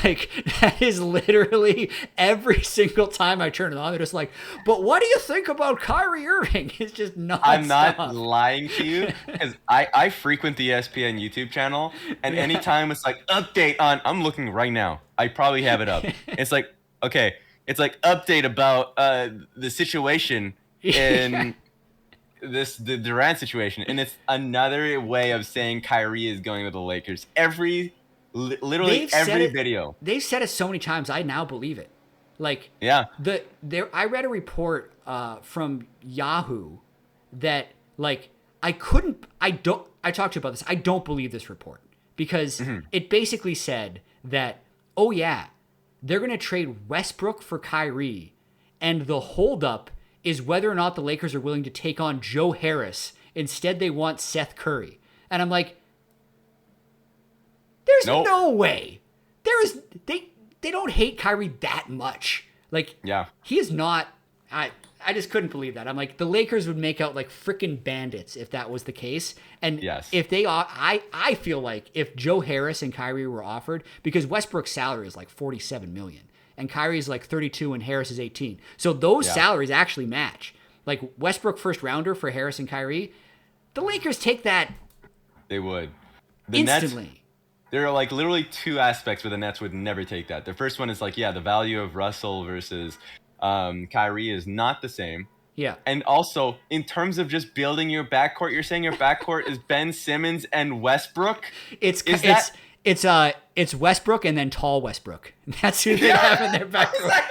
Like that is literally every single time I turn it on, they're just like, but what do you think about Kyrie Irving? It's just not. I'm not lying to you because I frequent the ESPN YouTube channel, and anytime it's like update on, I'm looking right now. I probably have it up. It's like, okay, it's like update about the situation in the Durant situation, and it's another way of saying Kyrie is going with the Lakers. Literally every video. They've said it so many times. I now believe it. Like I read a report from Yahoo that like I talked to you about this. I don't believe this report because it basically said that, oh yeah, they're going to trade Westbrook for Kyrie, and the holdup is whether or not the Lakers are willing to take on Joe Harris. Instead, they want Seth Curry. And I'm like, there's no way. They don't hate Kyrie that much. Like, he is not. I just couldn't believe that. I'm like, the Lakers would make out like freaking bandits if that was the case. And if they are, I feel like if Joe Harris and Kyrie were offered, because Westbrook's salary is like $47 million and Kyrie's like 32 and Harris is 18. So those salaries actually match. Like Westbrook first rounder for Harris and Kyrie, the Lakers take that. They would. Instantly. Nets, there are like literally two aspects where the Nets would never take that. The first one is like, the value of Russell versus Kyrie is not the same. Yeah. And also, in terms of just building your backcourt, you're saying your backcourt is Ben Simmons and Westbrook? It's Westbrook and then tall Westbrook. That's who they have in their backcourt.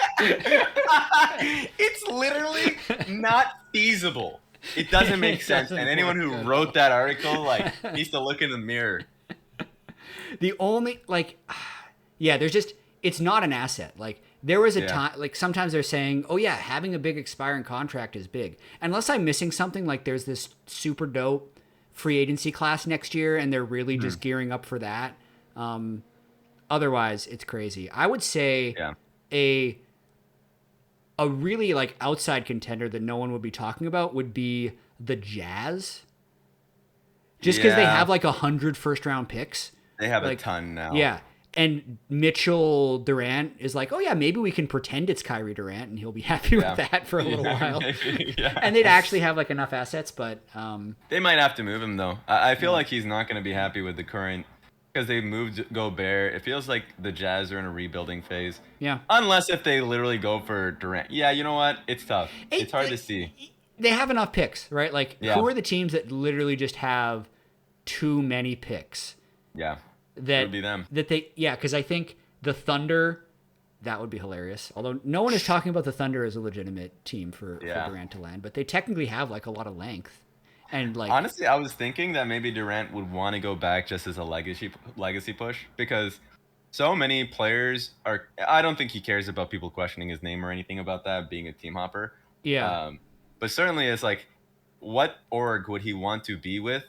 It's literally not feasible. It doesn't make sense. And anyone who wrote that article needs to look in the mirror. The only there's just it's not an asset. Like there was a time sometimes they're saying, oh yeah, having a big expiring contract is big. Unless I'm missing something, like there's this super dope free agency class next year and they're really just gearing up for that. Otherwise it's crazy. I would say a really outside contender that no one would be talking about would be the Jazz. Just because they have 100 first round picks. They have a ton now. Yeah. And Mitchell Durant is like, oh yeah, maybe we can pretend it's Kyrie Durant and he'll be happy with that for a little while. Maybe, and they'd actually have enough assets, but they might have to move him though. I feel like he's not going to be happy with the current, because they moved Gobert. It feels like the Jazz are in a rebuilding phase. Yeah. Unless if they literally go for Durant. Yeah, you know what? It's tough. It's hard to see. They have enough picks, right? Who are the teams that literally just have too many picks? Yeah. That would be them. Because I think the Thunder, That would be hilarious. Although no one is talking about the Thunder as a legitimate team for Durant to land, but they technically have like a lot of length. And like honestly, I was thinking that maybe Durant would want to go back just as a legacy push, because so many players are. I don't think he cares about people questioning his name or anything about that being a team hopper. Yeah. But certainly it's like, what org would he want to be with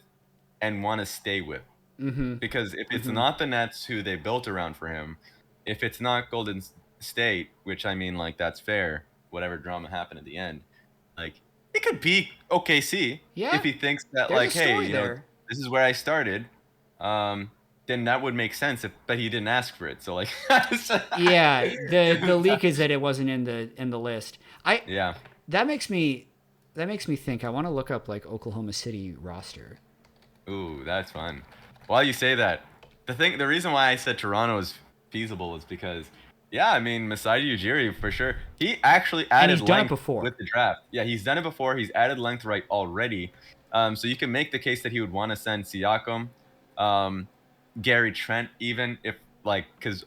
and want to stay with? Mm-hmm. Because if it's not the Nets who they built around for him, if it's not Golden State, which I mean, like, that's fair, whatever drama happened at the end, like, it could be OKC if he thinks that, like, hey, you know, this is where I started, then that would make sense, but he didn't ask for it. So, like, yeah, the leak is that it wasn't in the list. That makes me think. I want to look up like Oklahoma City roster. Ooh, that's fun. While you say that, the reason why I said Toronto is feasible is because, yeah, I mean, Masai Ujiri for sure. He actually added length with the draft. Yeah, he's done it before. He's added length right already. So you can make the case that he would want to send Siakam, Gary Trent, even if because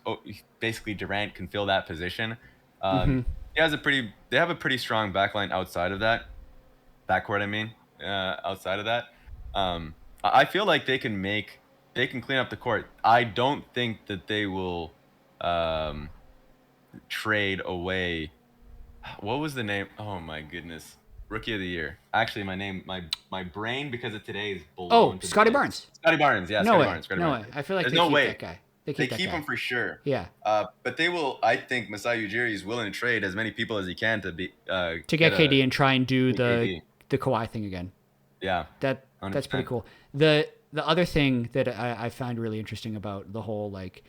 basically Durant can fill that position. They have a pretty strong backline outside of that. Backcourt, I mean, outside of that. I feel like they can clean up the court. I don't think that they will trade away. What was the name? Oh my goodness. Rookie of the year. Actually, my brain, because of today, is blown. Oh, Scotty Barnes. Scotty Barnes, yeah. No way. Barnes. No way. I feel like there's they no keep way. That guy. They keep him for sure. Yeah. But they will. I think Masai Ujiri is willing to trade as many people as he can to get KD and try and do the Kawhi thing again. Yeah. That's pretty cool. The other thing that I find really interesting about the whole, like,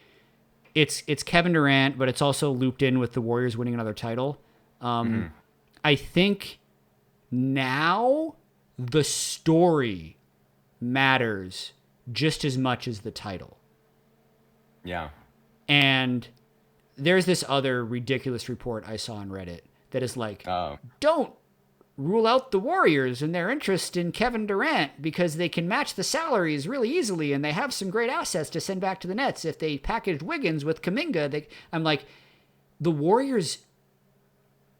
it's Kevin Durant, but it's also looped in with the Warriors winning another title. I think now the story matters just as much as the title. Yeah. And there's this other ridiculous report I saw on Reddit that is like, don't rule out the Warriors and their interest in Kevin Durant because they can match the salaries really easily and they have some great assets to send back to the Nets. If they packaged Wiggins with Kuminga, I'm like, the Warriors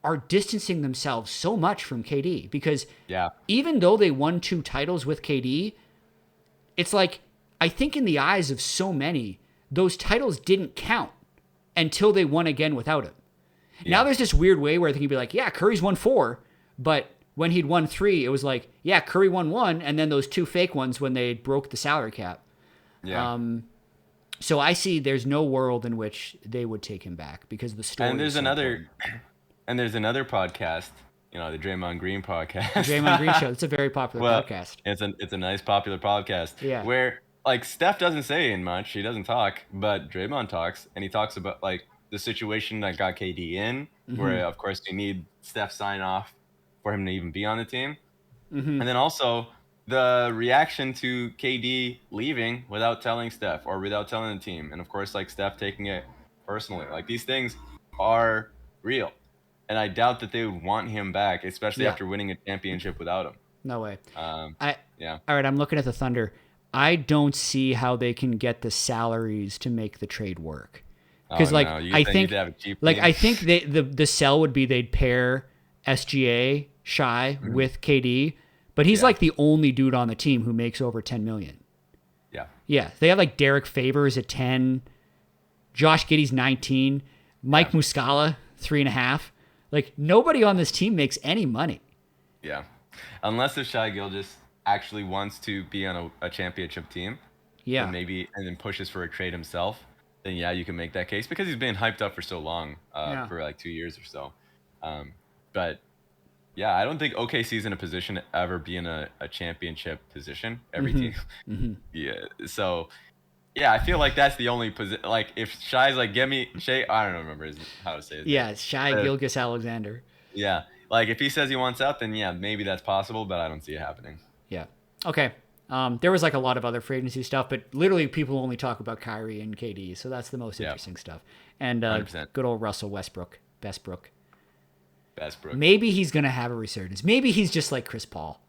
are distancing themselves so much from KD because even though they won 2 titles with KD, it's like, I think in the eyes of so many, those titles didn't count until they won again without him. Yeah. Now there's this weird way where they can be like, yeah, Curry's won 4, but when he'd won 3, it was like, yeah, Curry won 1, and then those 2 fake ones when they broke the salary cap. Yeah. So I see there's no world in which they would take him back because the story. And there's another podcast, the Draymond Green podcast. The Draymond Green Show. It's a very popular podcast. It's a nice popular podcast. Yeah. Where like Steph doesn't say much, he doesn't talk, but Draymond talks, and he talks about like the situation that got KD in, where of course you need Steph sign off for him to even be on the team, and then also the reaction to KD leaving without telling Steph or without telling the team, and of course like Steph taking it personally. Like these things are real. And I doubt that they would want him back, especially after winning a championship without him. No way. All right, I'm looking at the Thunder. I don't see how they can get the salaries to make the trade work. Because I think the sell would be they'd pair SGA Shai with KD, but he's like the only dude on the team who makes over $10 million. Yeah. Yeah, they have like Derek Favors at 10, Josh Giddey's 19, Mike Muscala 3.5. Like, nobody on this team makes any money. Yeah. Unless if Shai Gilgeous actually wants to be on a championship team. Yeah. And then pushes for a trade himself, then you can make that case because he's been hyped up for so long, for like 2 years or so. But yeah, I don't think OKC's in a position to ever be in a championship position. Every team. Yeah. So yeah, I feel like that's the only position. Like, if Shai's like, get me Shai, I don't remember how to say it. Yeah, Shai Gilgeous-Alexander. Yeah, like if he says he wants out, then yeah, maybe that's possible, but I don't see it happening. Yeah. Okay. There was like a lot of other free agency stuff, but literally people only talk about Kyrie and KD, so that's the most interesting stuff. And good old Russell Westbrook. Maybe he's gonna have a resurgence. Maybe he's just like Chris Paul.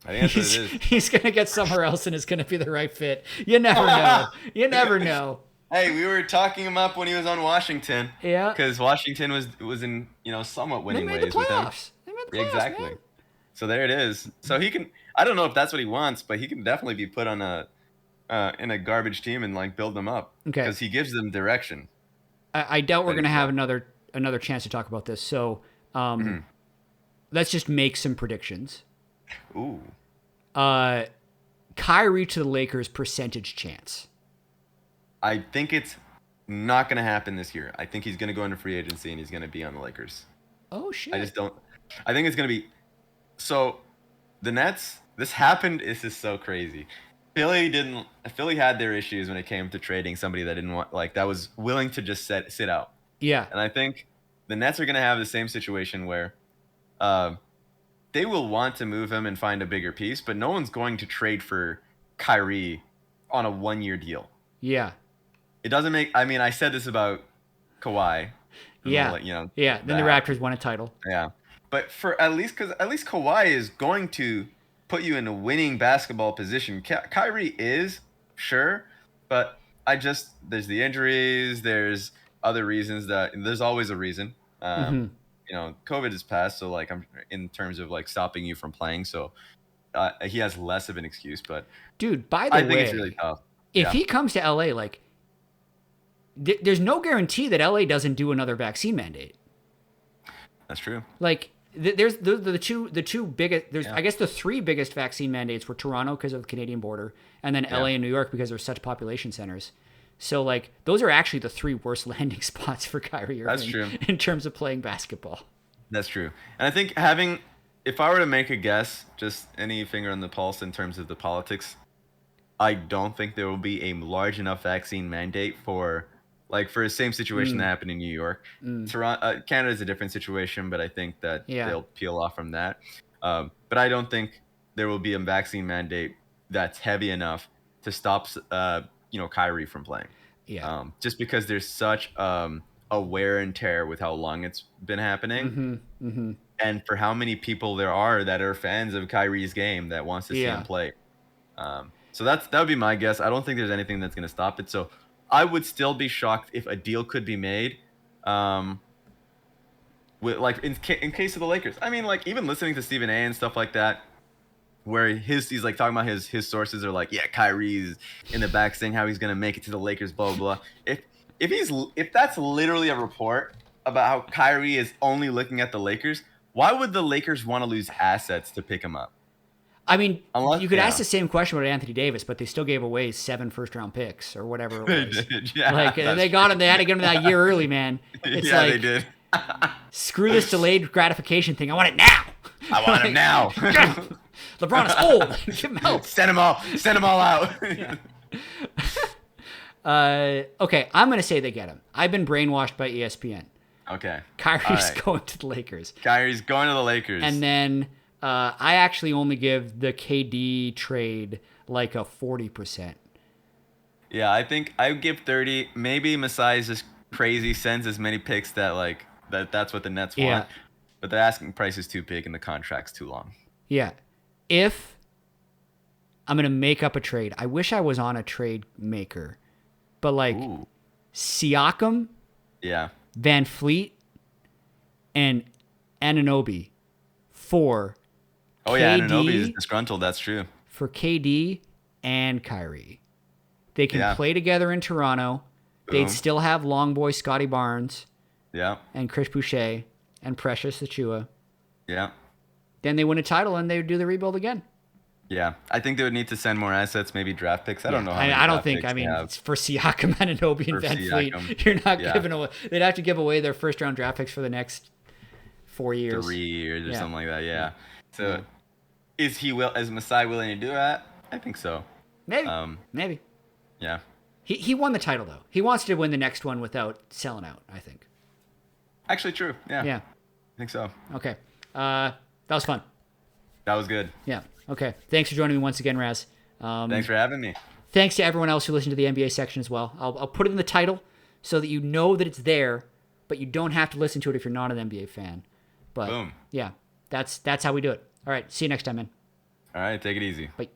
I think that's what it is. He's going to get somewhere else and it's going to be the right fit. You never know. Hey, we were talking him up when he was on Washington. Yeah. Because Washington was in, somewhat They winning made the ways with him. playoffs. They made the Yeah, playoffs, man. exactly. So there it is. So he can. I don't know if that's what he wants, but he can definitely be put on a in a garbage team and like build them up Okay. because he gives them direction. I doubt we're That going to he's have got. another chance to talk about this. So Mhm. let's just make some predictions. Ooh. Kyrie to the Lakers percentage chance. I think it's not going to happen this year. I think he's going to go into free agency and he's going to be on the Lakers. Oh shit. I just don't. I think it's going to be. So the Nets. This happened. This is so crazy. Philly didn't. Philly had their issues when it came to trading somebody that didn't want, like, that was willing to just sit out. Yeah. And I think the Nets are going to have the same situation where uh, they will want to move him and find a bigger piece, but no one's going to trade for Kyrie on a 1-year deal. Yeah. It doesn't make. I mean, I said this about Kawhi. Yeah. Yeah. Then the Raptors won a title. Yeah, but for because at least Kawhi is going to put you in a winning basketball position. Kyrie is sure, but there's the injuries. There's other reasons that there's always a reason. COVID has passed, so like I'm in terms of like stopping you from playing. So he has less of an excuse. But dude, by the I way, think it's really tough. If he comes to LA, like, there's no guarantee that LA doesn't do another vaccine mandate. That's true. Like, there's the two biggest. I guess the three biggest vaccine mandates were Toronto because of the Canadian border, and then LA and New York because they're such population centers. So like those are actually the three worst landing spots for Kyrie Irving. That's true. In terms of playing basketball. That's true. And I think if I were to make a guess, just any finger on the pulse in terms of the politics, I don't think there will be a large enough vaccine mandate for the same situation that happened in New York. Toronto, Canada is a different situation, but I think that they'll peel off from that. But I don't think there will be a vaccine mandate that's heavy enough to stop, Kyrie from playing. Yeah. Just because there's such a wear and tear with how long it's been happening, and for how many people there are that are fans of Kyrie's game that wants to see him play. So that would be my guess. I don't think there's anything that's going to stop it. So I would still be shocked if a deal could be made, with in case of the Lakers. I mean, like even listening to Stephen A. and stuff like that, where he's like talking about his sources are like, yeah, Kyrie's in the back saying how he's going to make it to the Lakers, blah blah blah. If that's literally a report about how Kyrie is only looking at the Lakers, why would the Lakers want to lose assets to pick him up? I mean, you could ask the same question about Anthony Davis, but they still gave away 7 first-round picks or whatever it was. They did, yeah. Like they got him. They had to get him that year early, man. It's they did. Screw this delayed gratification thing. I want it now. I want him now. LeBron is old. Give him help. Send them all out. Okay, I'm gonna say they get him. I've been brainwashed by ESPN. Okay. Kyrie's going to the Lakers. Kyrie's going to the Lakers. And then I actually only give the KD trade like a 40%. Yeah, I think I would give 30. Maybe Masai's just crazy, sends as many picks that's what the Nets want. But the asking price is too big and the contract's too long. Yeah. If I'm going to make up a trade, I wish I was on a trade maker. But like Siakam, Van Fleet, and Anunoby for KD, Anunoby is disgruntled. That's true. For KD and Kyrie. They can play together in Toronto. Boom. They'd still have long boy Scotty Barnes. Yeah. And Chris Boucher and Precious Achua. Yeah. Then they win a title and they would do the rebuild again. Yeah, I think they would need to send more assets, maybe draft picks. I don't know. I don't think. I mean, it's for Siakam, Anunoby, and Van Fleet, you're not giving away. They'd have to give away their first-round draft picks for the next 4 years, 3 years, or something like that. Yeah. So, is Masai willing to do that? I think so. Maybe. Maybe. Yeah. He won the title though. He wants to win the next one without selling out. I think. Actually, true. Yeah. Yeah. I think so. Okay. That was fun. That was good. Yeah. Okay. Thanks for joining me once again, Raz. Thanks for having me. Thanks to everyone else who listened to the NBA section as well. I'll put it in the title so that you know that it's there, but you don't have to listen to it if you're not an NBA fan. But boom. Yeah, that's how we do it. All right. See you next time, man. All right. Take it easy. Bye.